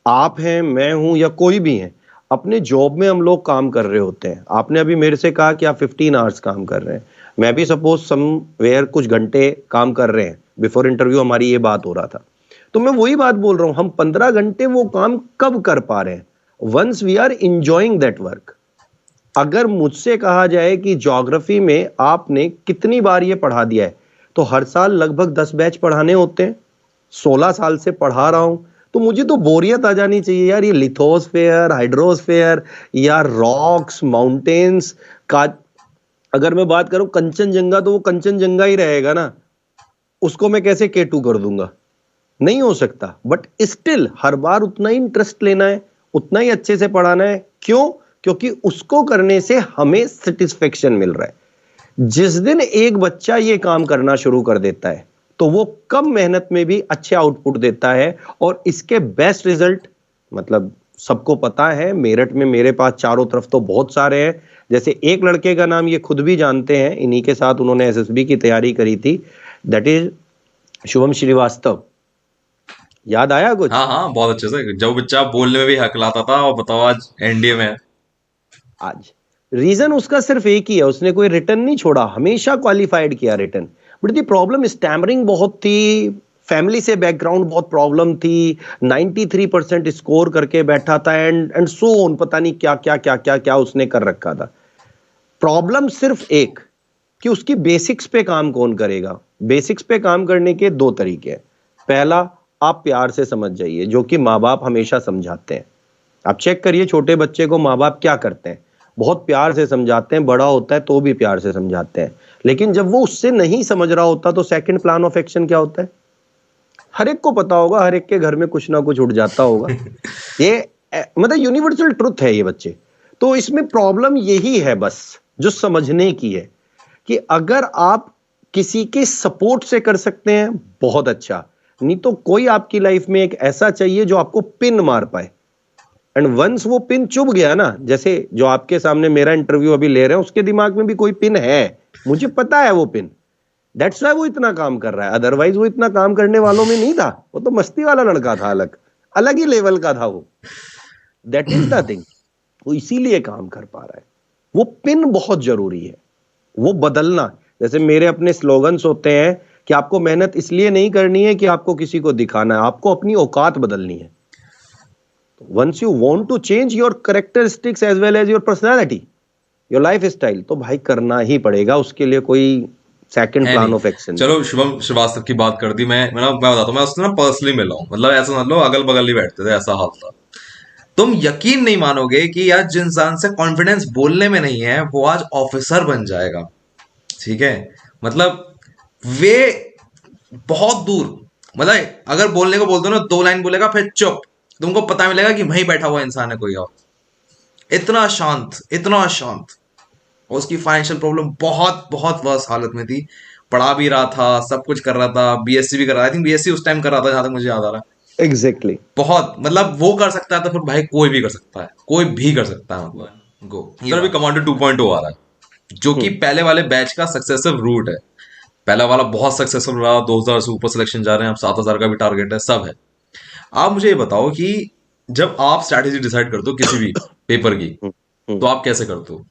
आप हैं, मैं हूं या कोई भी है, अपने जॉब में हम लोग काम कर रहे होते हैं। आपने अभी मेरे से कहा कि आप 15 आवर्स काम कर रहे हैं, मैं भी सपोज समवेयर कुछ घंटे काम कर रहे हैं। बिफोर इंटरव्यू हमारी ये बात हो रहा था, तो मैं वही बात बोल रहा हूं, हम 15 घंटे वो काम कब कर पा रहे हैं? Once we are enjoying that work. अगर मुझसे कहा जाए कि ज्योग्राफी में आपने कितनी बार ये पढ़ा दिया है, तो हर साल लगभग 10 बैच पढ़ाने होते हैं। 16 साल से पढ़ा रहा हूं, तो मुझे तो बोरियत आ जानी चाहिए यार। ये लिथोस्फेयर, हाइड्रोस्फेयर या रॉक्स, माउंटेन्स का अगर मैं बात करूं कंचनजंगा, तो वो कंचनजंगा ही रहेगा ना, उसको मैं कैसे K2 कर दूंगा? नहीं हो सकता। बट स्टिल हर बार उतना ही इंटरेस्ट लेना है, उतना ही अच्छे से पढ़ाना है। क्यों? क्योंकि उसको करने से हमें सेटिस्फेक्शन मिल रहा है। जिस दिन एक बच्चा ये काम करना शुरू कर देता है, तो वो कम मेहनत में भी अच्छे आउटपुट देता है, और इसके बेस्ट रिजल्ट मतलब सबको पता है। मेरठ में मेरे पास चारों तरफ तो बहुत सारे हैं। जैसे एक लड़के का नाम ये खुद भी जानते हैं, इन्हीं के साथ उन्होंने एसएसबी की तैयारी करी थी, दैट इज शुभम श्रीवास्तव। याद आया कुछ? हाँ हाँ, बहुत अच्छे से। जो बच्चा बोलने में भी हकलाता था, और बताओ आज एनडीए में है। आज रीजन उसका सिर्फ एक ही है, उसने कोई रिटर्न नहीं छोड़ा, हमेशा क्वालिफाइड किया return. But the problem stammering बहुत थी, फैमिली से बैकग्राउंड बहुत प्रॉब्लम थी, 93% स्कोर करके बैठा था, एंड सो ऑन, पता नहीं क्या क्या क्या क्या क्या उसने कर रखा था। प्रॉब्लम सिर्फ एक, कि उसकी बेसिक्स पे काम कौन करेगा। बेसिक्स पे काम करने के दो तरीके हैं। पहला, आप प्यार से समझ जाइए, जो कि माँ बाप हमेशा समझाते हैं। आप चेक करिए छोटे बच्चे को माँ बाप क्या करते हैं, बहुत प्यार से समझाते हैं, बड़ा होता है तो भी प्यार से समझाते हैं। लेकिन जब वो उससे नहीं समझ रहा होता, तो सेकंड प्लान ऑफ एक्शन क्या होता है? हर एक को पता होगा, हर एक के घर में कुछ ना कुछ उठ जाता होगा। ये मतलब यूनिवर्सल ट्रुथ है ये बच्चे। तो इसमें प्रॉब्लम यही है बस, जो समझने की है, कि अगर आप किसी के सपोर्ट से कर सकते हैं, बहुत अच्छा। नहीं तो कोई आपकी लाइफ में एक ऐसा चाहिए जो आपको पिन मार पाए। एंड वंस वो पिन चुभ गया ना, जैसे जो आपके सामने मेरा इंटरव्यू अभी ले रहे हैं, उसके दिमाग में भी कोई पिन है, मुझे पता है वो पिन। दैट्स व्हाई वो इतना काम कर रहा है, अदरवाइज वो इतना काम करने वालों में नहीं था। वो तो मस्ती वाला लड़का था, अलग अलग ही लेवल का था वो। दैट इज द थिंग, वो इसीलिए काम कर पा रहा है। वो पिन बहुत जरूरी है, वो बदलना। जैसे मेरे अपने स्लोगन्स होते हैं कि आपको मेहनत इसलिए नहीं करनी है कि आपको किसी को दिखाना है, आपको अपनी औकात बदलनी है। Once you want to change your characteristics as well as your personality, your lifestyle, तो भाई करना ही पड़ेगा, उसके लिए कोई सेकंड है प्लान नहीं। Of action. चलो, शुभम श्रीवास्तव की बात कर दी। मैं बताता हूँ, मैं उससे ना पर्सनली मिला हूँ। मतलब ऐसा समझ लो, अगल बगल ही बैठते थे, ऐसा हाल था। तुम यकीन नहीं मानोगे कि यार, जिस इंसान से कॉन्फिडेंस बोलने में नहीं है, वो आज ऑफिसर बन जाएगा। ठीक है। मतलब वे बहुत दूर, मतलब अगर बोलने को बोल दो ना, 2 लाइन बोलेगा फिर चुप, तुमको पता मिलेगा कि वहीं बैठा हुआ इंसान है कोई और। इतना शांत, इतना शांत। और उसकी फाइनेंशियल प्रॉब्लम बहुत बहुत वर्स हालत में थी। पढ़ा भी रहा था, सब कुछ कर रहा था, बीएससी भी कर रहा था। आई थिंक बीएससी उस टाइम कर रहा था, जहां तक मुझे याद आ रहा है। एग्जैक्टली। बहुत, मतलब वो कर सकता है तो फिर भाई कोई भी कर सकता है, कोई भी कर सकता है। मतलब गो, इधर भी कमांडो 2.0 आ रहा है, जो कि पहले वाले बैच का सक्सेसिव रूट है। पहला वाला बहुत सक्सेसफुल रहा, 2000 से ऊपर सिलेक्शन जा रहे हैं, अब 7000 का भी टारगेट है, सब है। आप मुझे ये बताओ कि जब आप स्ट्रैटेजी डिसाइड करते हो किसी भी पेपर की, तो आप कैसे करते हो?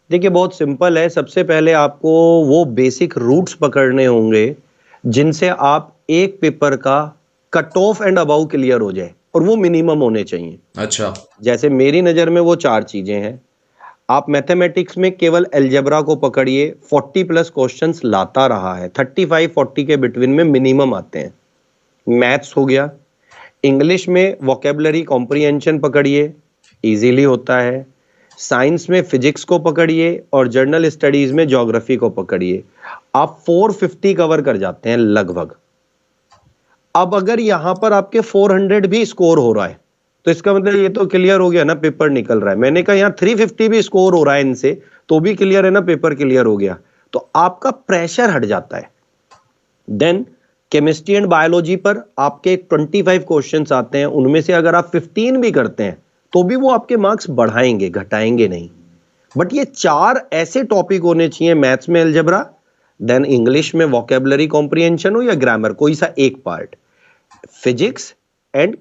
देखिए बहुत सिंपल है। सबसे पहले आपको वो बेसिक रूट्स पकड़ने होंगे जिनसे आप एक पेपर का cut off and above clear हो जाए, और वो मिनिमम होने चाहिए। अच्छा। जैसे मेरी नज़र में वो 4 चीजें हैं। आप मैथमेटिक्स में केवल अलजेब्रा को पकड़िए, 40 प्लस क्वेश्चंस लाता रहा है, 35-40 के बिटवीन में मिनिमम आते हैं। मैथ्स हो गया। इंग्लिश में वोकेबलरी कॉम्प्रिहेंशन पकड़िए, इजीली होता है। साइंस में फिजिक्स को पकड़िए, और जर्नल स्टडीज में ज्योग्राफी को पकड़िए। आप 450 कवर कर जाते हैं लगभग। अब अगर यहां पर आपके 400 भी स्कोर हो रहा है, तो इसका मतलब ये तो क्लियर हो गया ना, पेपर निकल रहा है। मैंने कहा यहाँ 350 भी स्कोर हो रहा है इनसे, तो भी क्लियर है ना, पेपर क्लियर हो गया। तो आपका प्रेशर हट जाता है। देन केमिस्ट्री एंड बायोलॉजी पर आपके 25 क्वेश्चंस आते हैं, उनमें से अगर आप 15 भी करते हैं, तो भी वो आपके मार्क्स बढ़ाएंगे, घटाएंगे नहीं। बट ये 4 ऐसे टॉपिक होने चाहिए, मैथ्स में अलजेब्रा, देन इंग्लिश में वोकेबलरी कॉम्प्रिहेंशन हो या ग्रामर, कोई सा एक पार्ट, फिजिक्स एंड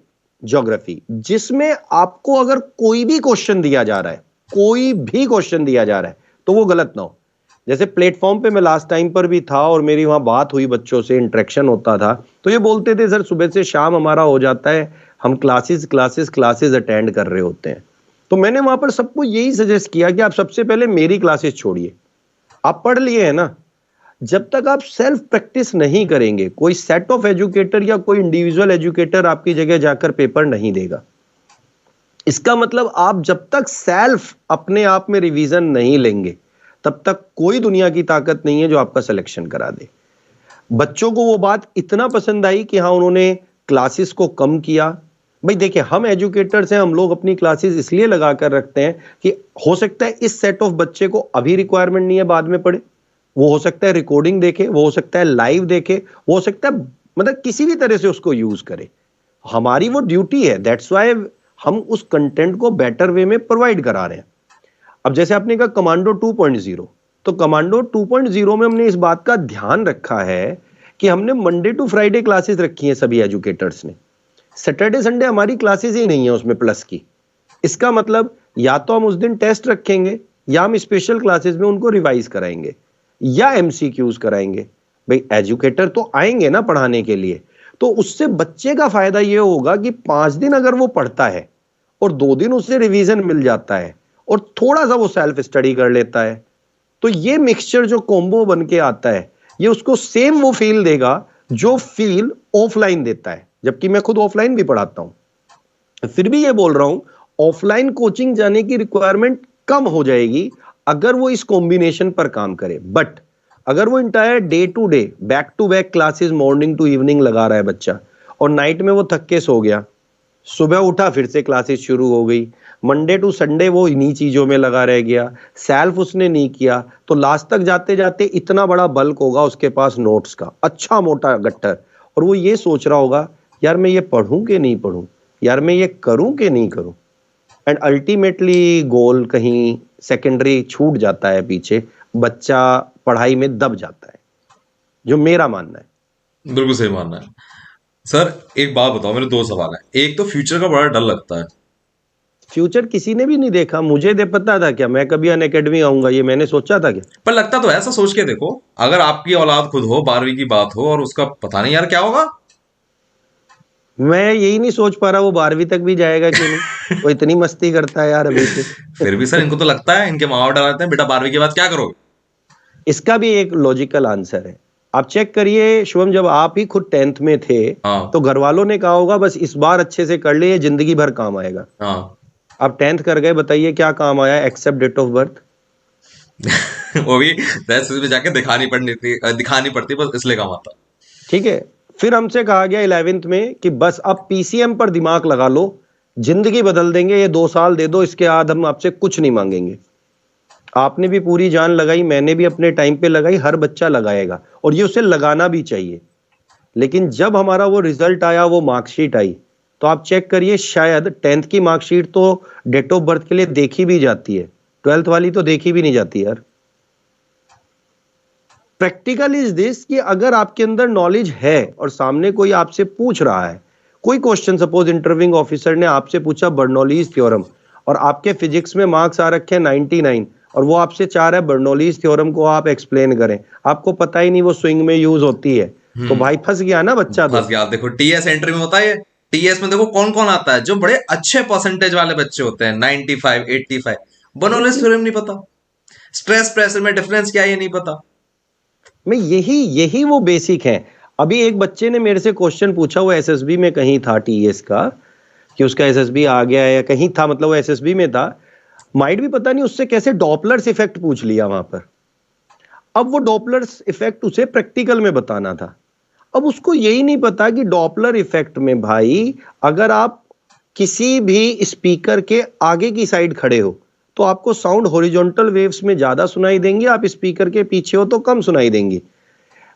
ज्योग्राफी, जिसमें आपको अगर कोई भी क्वेश्चन दिया जा रहा है, कोई भी क्वेश्चन दिया जा रहा है, तो वो गलत ना हो। जैसे प्लेटफॉर्म पे मैं लास्ट टाइम पर भी था और मेरी वहां बात हुई, बच्चों से इंटरेक्शन होता था, तो ये बोलते थे सर सुबह से शाम हमारा हो जाता है, हम क्लासेस क्लासेस क्लासेस अटेंड कर रहे होते हैं। तो मैंने वहां पर सबको यही सजेस्ट किया कि आप सबसे पहले मेरी क्लासेस छोड़िए, आप पढ़ लिए है ना, जब तक आप सेल्फ प्रैक्टिस नहीं करेंगे, कोई सेट ऑफ एजुकेटर या कोई इंडिविजुअल एजुकेटर आपकी जगह जाकर पेपर नहीं देगा। इसका मतलब आप जब तक सेल्फ अपने आप में रिवीजन नहीं लेंगे, तब तक कोई दुनिया की ताकत नहीं है जो आपका सिलेक्शन करा दे। बच्चों को वो बात इतना पसंद आई कि हाँ उन्होंने क्लासेस को कम किया। भाई देखिए, हम एजुकेटर्स हैं, हम लोग अपनी क्लासेस इसलिए लगा कर रखते हैं कि हो सकता है इस सेट ऑफ बच्चे को अभी रिक्वायरमेंट नहीं है, बाद में पढ़े। वो हो सकता है रिकॉर्डिंग देखे, वो हो सकता है लाइव देखे, वो हो सकता है मतलब किसी भी तरह से उसको यूज करे। हमारी वो ड्यूटी है, दैट्स वाई हम उस कंटेंट को बेटर वे में प्रोवाइड करा रहे हैं। अब जैसे आपने कहा कमांडो 2.0, तो कमांडो 2.0 में हमने इस बात का ध्यान रखा है कि हमने मंडे टू फ्राइडे क्लासेस रखी हैं सभी एजुकेटर्स ने। सैटरडे संडे हमारी क्लासेस ही नहीं है उसमें प्लस की। इसका मतलब या तो हम उस दिन टेस्ट रखेंगे, या हम स्पेशल क्लासेस में उनको रिवाइज कराएंगे, या एमसीक्यूज कराएंगे। भाई एजुकेटर तो आएंगे ना पढ़ाने के लिए, तो उससे बच्चे का फायदा यह होगा कि 5 दिन अगर वो पढ़ता है और 2 दिन उससे रिवीजन मिल जाता है और थोड़ा सा वो सेल्फ स्टडी कर लेता है, तो ये मिक्सचर जो कॉम्बो बन के आता है, ये उसको सेम वो फील देगा जो फील ऑफलाइन देता है। जबकि मैं खुद ऑफलाइन भी पढ़ाता हूं, फिर भी ये बोल रहा हूं ऑफलाइन कोचिंग जाने की रिक्वायरमेंट कम हो जाएगी अगर वो इस कॉम्बिनेशन पर काम करे। बट अगर वो entire day to day back to back classes morning to evening लगा रहा है बच्चा, और नाइट में वो थक के सो गया, सुबह उठा फिर से क्लासेस शुरू हो गई, मंडे टू संडे वो इन्हीं चीजों में लगा रह गया, सेल्फ उसने नहीं किया, तो लास्ट तक जाते जाते इतना बड़ा बल्क होगा उसके पास नोट्स का, अच्छा मोटा गट्टर, और वो ये सोच रहा होगा यार मैं ये पढ़ूं कि नहीं पढ़ूं, यार मैं ये करूं कि नहीं करूं। एंड अल्टीमेटली गोल कहीं सेकेंडरी छूट जाता है पीछे, बच्चा पढ़ाई में दब जाता है, जो मेरा मानना है। बिल्कुल सही मानना है। सर एक बात बताओ, मेरे 2 सवाल है। एक तो फ्यूचर का बड़ा डर लगता है। फ्यूचर किसी ने भी नहीं देखा, मुझे दे पता था क्या मैं कभी अनअकैडमी आऊंगा, ये मैंने सोचा था क्या? पर लगता तो है, ऐसा सोच के देखो, अगर आपकी औलाद खुद हो, 12वीं की बात हो, और उसका पता नहीं यार क्या होगा। मैं यही नहीं सोच पा रहा वो 12वीं तक भी जाएगा कि नहीं, वो इतनी मस्ती करता है यार अभी से। फिर भी सर इनको तो लगता है, इनके माँ बाप डराते हैं, बेटा 12वीं के बाद क्या करोगे। इसका भी एक लॉजिकल आंसर है। आप चेक करिए शुभम, जब आप ही खुद 10th में थे, हाँ तो घर वालों ने कहा होगा बस इस बार अच्छे से कर ले, ये जिंदगी भर काम आएगा। हाँ। आप 10th कर गए, बताइए क्या काम आया एक्सेप्ट डेट ऑफ बर्थ? वो भी 10 में जाके दिखानी पड़ती, बस इसलिए काम आता। ठीक है, फिर हमसे कहा गया 11th में कि बस अब पीसीएम पर दिमाग लगा लो, जिंदगी बदल देंगे, ये 2 साल दे दो, इसके बाद हम आपसे कुछ नहीं मांगेंगे। आपने भी पूरी जान लगाई, मैंने भी अपने टाइम पे लगाई, हर बच्चा लगाएगा और ये उसे लगाना भी चाहिए। लेकिन जब हमारा वो रिजल्ट आया, वो मार्कशीट आई, तो आप चेक करिए, शायद 10th की मार्कशीट तो डेट ऑफ बर्थ के लिए देखी भी जाती है, 12th वाली तो देखी भी नहीं जाती यार। प्रैक्टिकल इज दिस कि अगर आपके अंदर नॉलेज है और सामने कोई आपसे पूछ रहा है कोई क्वेश्चन, सपोज इंटरव्यूइंग ऑफिसर ने आपसे पूछा बर्नौलीज थ्योरम, और आपके फिजिक्स में मार्क्स आ रखे हैं 99, और वो आपसे चाह रहा है बर्नौलीज थ्योरम को आप एक्सप्लेन करें, आपको पता ही नहीं वो स्विंग में यूज होती है, तो भाई फंस गया ना बच्चा। फंस गया। आप देखो टीएस एंट्री में होता है, टीएस में देखो कौन कौन आता है, जो बड़े अच्छे परसेंटेज वाले बच्चे होते हैं, 95 85। बर्नौलीज थ्योरम नहीं पता, स्ट्रेस प्रेशर में डिफरेंस क्या है ये नहीं पता। मैं यही यही वो बेसिक है। अभी एक बच्चे ने मेरे से क्वेश्चन पूछा, वो एसएसबी में कहीं था टीएस का, कि उसका एसएसबी आ गया है या कहीं था, मतलब वो एसएसबी में था, माइट भी पता नहीं उससे कैसे डॉपलर्स इफेक्ट पूछ लिया वहां पर। अब वो डॉपलर्स इफेक्ट उसे प्रैक्टिकल में बताना था, अब उसको यही नहीं पता कि डॉपलर इफेक्ट में भाई अगर आप किसी भी स्पीकर के आगे की साइड खड़े हो तो आपको साउंड हॉरिजॉन्टल वेव्स में ज्यादा सुनाई देंगी, आप स्पीकर के पीछे हो तो कम सुनाई देंगी।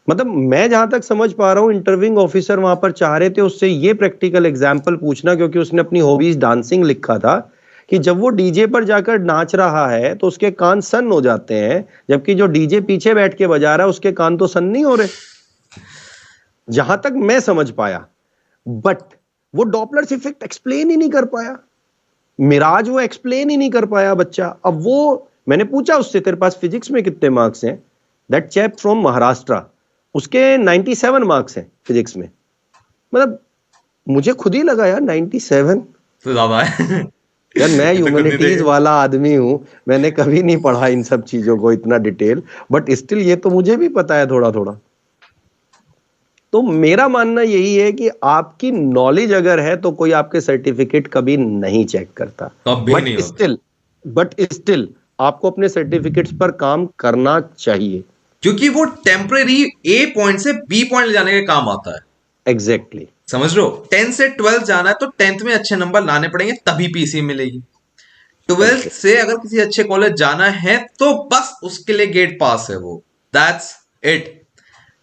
मतलब मैं जहां तक समझ पा रहा हूं, इंटरव्यूइंग ऑफिसर वहां पर चाह रहे थे उससे ये प्रैक्टिकल एग्जाम्पल पूछना, क्योंकि उसने अपनी हॉबीज डांसिंग लिखा था, कि जब वो डीजे पर जाकर नाच रहा है तो उसके कान सन हो जाते हैं, जबकि जो डीजे पीछे बैठ के बजा रहा है उसके कान तो सन नहीं हो रहे, जहां तक मैं समझ पाया। बट वो डॉपलर इफेक्ट एक्सप्लेन ही नहीं कर पाया, मिराज वो एक्सप्लेन ही नहीं कर पाया बच्चा। अब वो मैंने पूछा उससे तेरे पास फिजिक्स में कितने मार्क्स हैं, दैट चैप फ्रॉम महाराष्ट्र, उसके 97 मार्क्स हैं फिजिक्स में। मतलब मुझे खुद ही लगा यार 97 तो ज्यादा है। यार, मैं ये तो खुद नहीं ह्यूमैनिटीज देखे। वाला आदमी हूं, मैंने कभी नहीं पढ़ा इन सब चीजों को इतना डिटेल, बट स्टिल ये तो मुझे भी पता है थोड़ा थोड़ा। तो मेरा मानना यही है कि आपकी नॉलेज अगर है तो कोई आपके सर्टिफिकेट कभी नहीं चेक करता, कभी नहीं होता, बट स्टिल आपको अपने सर्टिफिकेट्स पर काम करना चाहिए। क्योंकि वो टेम्परेरी ए पॉइंट से बी पॉइंट ले जाने के काम आता है। Exactly exactly. समझ लो, 10 से 12 जाना है तो 10th में अच्छे नंबर लाने पड़ेंगे, तभी पीसी मिलेगी। 12th से अगर किसी अच्छे कॉलेज जाना है तो बस उसके लिए गेट पास है वो, that's it.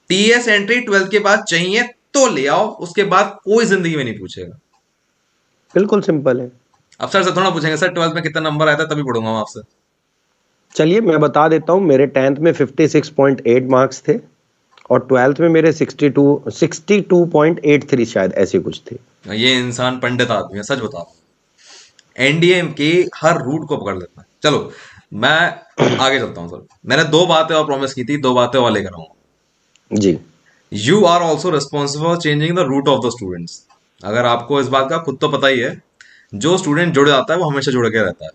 TS entry 12th के बाद चाहिए तो ले आओ, उसके बाद कोई जिंदगी में नहीं पूछेगा। बिल्कुल सिंपल है। अब सर से थोड़ा पूछेंगे सर 12th में कितना नंबर आया था, तभी पढ़ूंगा मैं आपसे। चलिए मैं बता देता हूं, मेरे 10th में 56.8 मार्क्स थे और 12th में मेरे 62.83 शायद ऐसे कुछ थे। ये इंसान पंडित आदमी है, सच बता रहा हूं। एनडीए के हर रूट को पकड़ लेता है। चलो मैं आगे चलता हूं सर। मैंने दो बातें और प्रॉमिस की थी, दो बातें और लेकर आऊंगा। जी, you are also responsible for changing the route of the students. अगर आपको इस बात का खुद तो पता ही है, जो स्टूडेंट जुड़ जाता है वो हमेशा जुड़ के रहता है।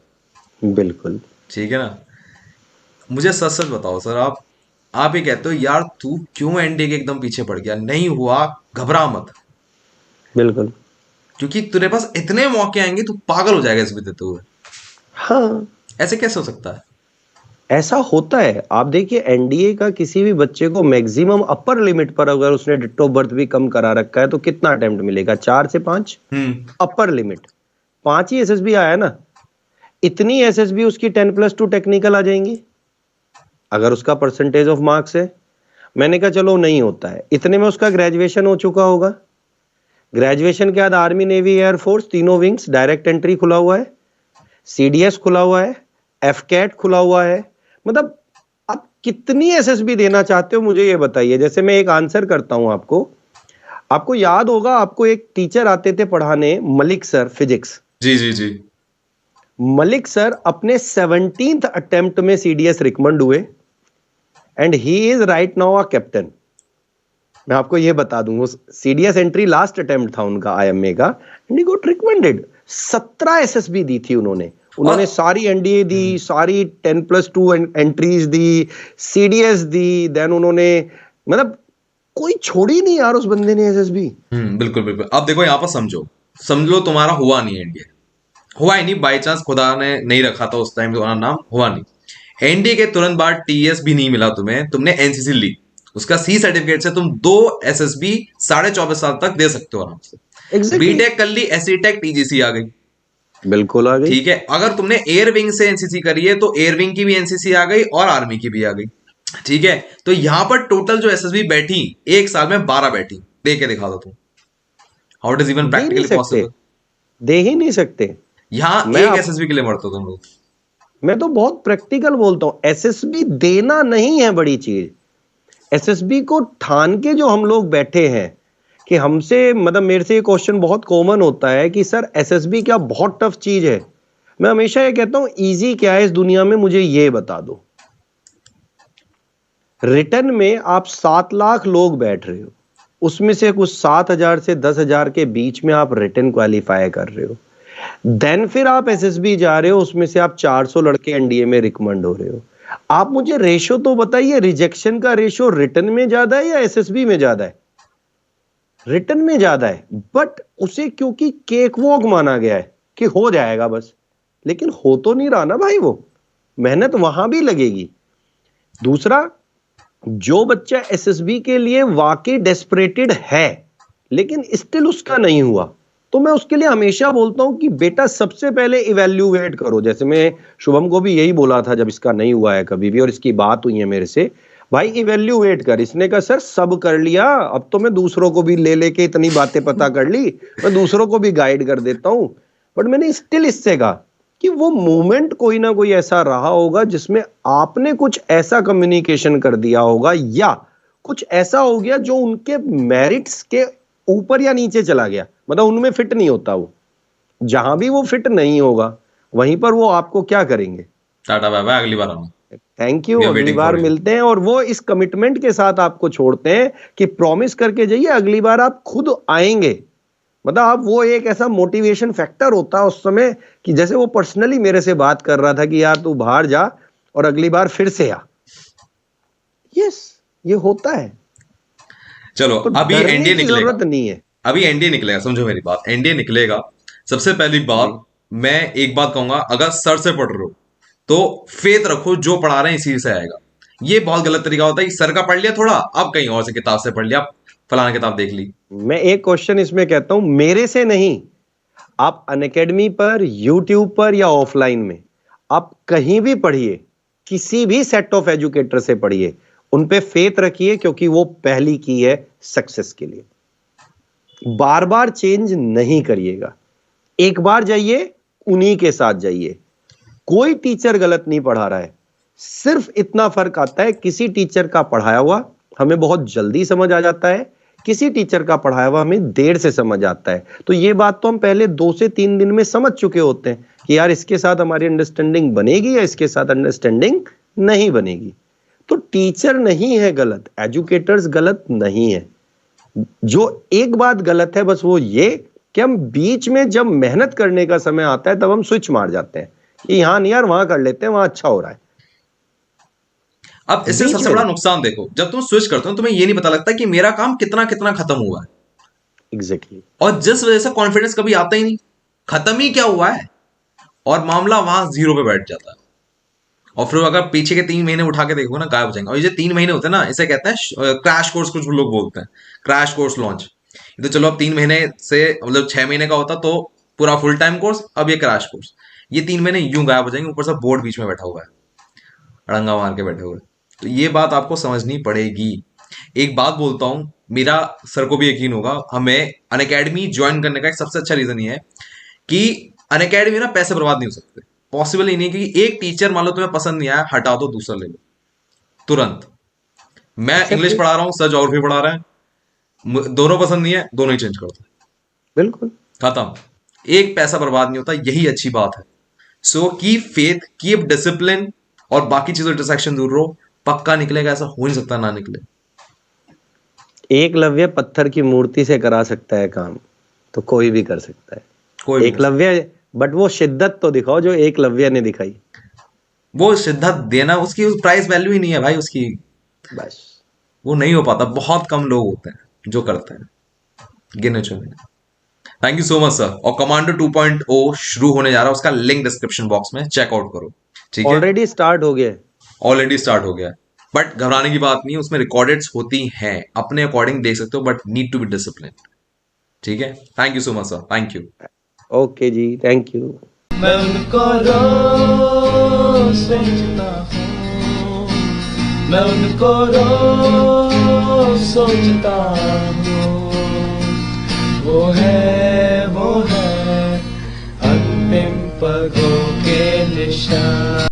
बिल्कुल। ठीक है ना? मुझे सच सच बताओ सर, आप ये कहते हो यार तू क्यों एनडीए के एकदम पीछे पड़ गया, नहीं हुआ, घबरा मत, बिल्कुल। क्योंकि तेरे पास इतने मौके आएंगे तू पागल हो जाएगा इसमें देते हुए। हाँ, ऐसे कैसे हो सकता है? ऐसा होता है। आप देखिए एनडीए का किसी भी बच्चे को मैक्सिमम अपर लिमिट पर अगर उसने डेट ऑफ बर्थ भी कम करा रखा है तो कितना अटेम्प्ट मिलेगा, 4 से 5 अपर लिमिट। 5 ही एसएसबी आया ना, इतनी एसएसबी उसकी 10+2 टेक्निकल आ जाएंगी अगर उसका परसेंटेज ऑफ मार्क्स है। मैंने कहा चलो नहीं होता है, इतने में उसका ग्रेजुएशन हो चुका होगा, ग्रेजुएशन के बाद आर्मी नेवी एयरफोर्स तीनों विंग्स डायरेक्ट एंट्री खुला हुआ है, सीडीएस खुला हुआ है, एफकैट खुला हुआ है। मतलब आप कितनी एसएसबी देना चाहते हो मुझे ये बताइए। जैसे मैं एक आंसर करता हूं आपको, आपको याद होगा, आपको एक टीचर आते थे पढ़ाने, मलिक सर, फिजिक्स। जी जी जी। मलिक सर अपने 17th अटेम्प्ट में सीडीएस रिकमेंड हुए and he is right now a captain. मैं आपको ये बता दूं, सीडीएस एंट्री लास्ट अटेम्प्ट था उनका आईएमए का and he got recommended. 17 SSB दी थी उन्होंने सारी एनडीए दी, सारी 10+2 एंट्रीज दी, सीडीएस दी, देन उन्होंने मतलब कोई छोड़ी नहीं यार उस बंदे ने एसएसबी। बिल्कुल बिल्कुल। अब देखो यहाँ पर समझ लो तुम्हारा हुआ नहीं एनडीए, हुआ ही नहीं, बाई चांस खुदा ने नहीं रखा था उस टाइम तुम्हारा नाम, हुआ नहीं। एनडीए के तुरंत बाद टीएस भी नहीं मिला तुम्हें, तुमने एनसीसी ली, उसका सी सर्टिफिकेट से तुम 2 एसएसबी 24.5 साल तक दे सकते हो आराम से। एग्जैक्टली, बीटेक कर ली, एसीटेक टीजीसी आ गई। बिल्कुल आ गई। ठीक है, अगर तुमने एयर विंग से एनसीसी करी है तो एयर विंग की भी एनसीसी आ गई और आर्मी की भी आ गई। ठीक है, तो यहां पर टोटल जो एसएसबी बैठी एक साल में 12 बैठी। दे के दिखा दो तुम, how it is even they नहीं प्रैक्टिकली सकते, पॉसिबल। दे ही नहीं सकते। यहां मैं एक आप एसएसबी के लिए मरते हो तुम लोग। मैं तो बहुत प्रैक्टिकल बोलता हूं, एसएसबी देना नहीं है बड़ी चीज। एसएसबी को ठान के जो हम लोग बैठे हैं कि हमसे, मतलब मेरे से ये क्वेश्चन बहुत कॉमन होता है कि सर एसएसबी क्या बहुत टफ चीज है। मैं हमेशा ये कहता हूं इजी क्या है इस दुनिया में, मुझे ये बता दो। रिटर्न में आप 7 लाख लोग बैठ रहे हो, उसमें से कुछ 7,000 से 10,000 के बीच में आप रिटर्न क्वालिफाई कर रहे हो, देन फिर आप एसएसबी जा रहे हो, उसमें से आप 400 लड़के एनडीए में रिकमेंड हो रहे हो। आप मुझे रेशो तो बताइए, रिजेक्शन का रेशो रिटर्न में ज्यादा है या एसएसबी में ज्यादा है? रिटर्न में ज्यादा है, बट उसे क्योंकि केक वॉक माना गया है कि हो जाएगा बस, लेकिन हो तो नहीं रहा ना भाई, वो मेहनत वहां भी लगेगी। दूसरा, जो बच्चा एसएसबी के लिए वाकई डेस्परेटेड है लेकिन स्टिल उसका नहीं हुआ, तो मैं उसके लिए हमेशा बोलता हूं कि बेटा सबसे पहले इवैल्यूएट करो। जैसे मैं शुभम को भी यही बोला था जब इसका नहीं हुआ है कभी भी और इसकी बात हुई है मेरे से, भाई इवैल्यूएट कर। इसने कहा सर सब कर लिया, अब तो मैं दूसरों को भी ले लेके इतनी बातें पता कर ली, मैं दूसरों को भी गाइड कर देता हूं। बट मैंने स्टिल इससे कहा कि वो मोमेंट कोई ना कोई ऐसा रहा होगा जिसमें आपने कुछ ऐसा कम्युनिकेशन कर दिया होगा या कुछ ऐसा हो गया जो उनके मेरिट्स के ऊपर या नीचे चला गया। मतलब उनमें फिट नहीं होता वो। जहां भी वो फिट नहीं होगा वहीं पर वो आपको क्या करेंगे, टाटा बाय बाय, अगली बार आना, थैंक यू, वी आर अगली वेटिंग बार फॉर यू। मिलते हैं। और वो इस कमिटमेंट के साथ आपको छोड़ते हैं कि प्रॉमिस करके जाइए अगली बार आप खुद आएंगे। मतलब आप वो एक ऐसा मोटिवेशन फैक्टर होता है उस समय कि जैसे वो पर्सनली मेरे से बात कर रहा था कि यार तू बाहर जा और अगली बार फिर से आ। यस, ये होता है। चलो तो अभी डरने एनडीए की निकलेगा, जरूरत नहीं है। अभी एनडीए निकलेगा, समझो मेरी बात, एनडीए निकलेगा। सबसे पहली बात, जी, मैं एक बात कहूंगा, अगर सर से पढ़ रहे हो तो फेथ रखो, जो पढ़ा रहे हैं इसी से आएगा। ये बहुत गलत तरीका होता है कि सर का पढ़ लिया थोड़ा, अब कहीं और से किताब से पढ़ लिया, फलाना किताब देख ली। मैं एक क्वेश्चन इसमें कहता हूं, मेरे से नहीं, आप अनअकैडमी पर, यूट्यूब पर या ऑफलाइन में, आप कहीं भी पढ़िए, किसी भी सेट ऑफ एजुकेटर से पढ़िए, उन पे फेथ रखिए क्योंकि वो पहली की है सक्सेस के लिए। बार बार चेंज नहीं करिएगा, एक बार जाइए, उन्हीं के साथ जाइए। कोई टीचर गलत नहीं पढ़ा रहा है, सिर्फ इतना फर्क आता है किसी टीचर का पढ़ाया हुआ हमें बहुत जल्दी समझ आ जाता है, किसी टीचर का पढ़ाया हुआ हमें देर से समझ आता है। तो ये बात तो हम पहले 2 से 3 दिन में समझ चुके होते हैं कि यार इसके साथ हमारी अंडरस्टैंडिंग बनेगी या इसके साथ अंडरस्टैंडिंग नहीं बनेगी। तो टीचर नहीं है गलत, एजुकेटर्स गलत नहीं है। जो एक बात गलत है बस वो ये कि हम बीच में जब मेहनत करने का समय आता है तब हम स्विच मार जाते हैं कि यहां नहीं यार वहां कर लेते हैं, वहां अच्छा हो रहा है। अब इससे बीच सबसे में बड़ा नहीं। नुकसान देखो, जब तुम स्विच करते हो तुम्हें ये नहीं पता लगता कि मेरा काम कितना कितना खत्म हुआ है, एग्जैक्टली। और जिस वजह से कॉन्फिडेंस कभी आता ही नहीं, खत्म ही क्या हुआ है, और मामला वहां जीरो पे बैठ जाता है। और फिर अगर पीछे के 3 महीने उठा के देखोगे ना, गायब हो जाएंगे। और ये जो 3 महीने होते हैं ना, इसे कहते हैं क्रैश कोर्स, कुछ लोग बोलते हैं क्रैश कोर्स लॉन्च। ये तो चलो अब 3 महीने से, मतलब 6 महीने का होता तो पूरा फुल टाइम कोर्स, अब ये क्रैश कोर्स। ये 3 महीने यूं गायब हो जाएंगे, ऊपर से बोर्ड बीच में बैठा हुआ है, अड़ंगा मार के बैठे हुए। तो ये बात आपको समझनी पड़ेगी। एक बात बोलता हूं, मेरा सर को भी यकीन होगा, हमें अनअकैडमी ज्वाइन करने का एक सबसे अच्छा रीजन ये है कि अनअकैडमी ना पैसे बर्बाद नहीं हो सकते, पॉसिबल ही नहीं है कि एक टीचर मान लो तुम्हें पसंद नहीं आया, हटा दो, दूसरा ले लो तुरंत। मैं इंग्लिश एग्जैक्टली, पढ़ा रहा हूं, सर ज्योग्राफी पढ़ा रहे हैं, दोनों पसंद नहीं है, दोनों ही चेंज कर दो, बिल्कुल। खत्म। एक पैसा बर्बाद नहीं होता, यही अच्छी बात है। So keep faith, keep discipline, और बाकी चीजों इंटरसेक्शन दूर रहो, पक्का निकलेगा, ऐसा हो नहीं सकता ना निकले। एकलव्य पत्थर की मूर्ति से करा सकता है काम, तो कोई भी कर सकता है। कोई भी कर सकता। एकलव्य, बट वो शिद्दत तो दिखाओ जो एकलव्य ने दिखाई। वो शिद्दत देना, उसकी उस प्राइस वैल्यू ही नहीं है भाई उसकी, बस। वो नहीं हो पाता, बहुत कम लोग होते हैं जो करते हैं, गिने चुने। Thank you so much sir. और कमांडो 2.0 शुरू होने जा रहा है, उसका लिंक डिस्क्रिप्शन बॉक्स में चेकआउट करो, ठीक है। ऑलरेडी स्टार्ट हो गया है। ऑलरेडी स्टार्ट हो गया है, बट घबराने की बात नहीं है, उसमें रिकॉर्डेड्स होती हैं, अपने अकॉर्डिंग देख सकते हो, but need to be discipline, ठीक है। Thank you so much sir, thank you. Okay जी, थैंक यू। मैं उनको रोज सोचता हूँ, मैं उनको रोज सोचता हूँ। वो है अंतिम पगों के निशान।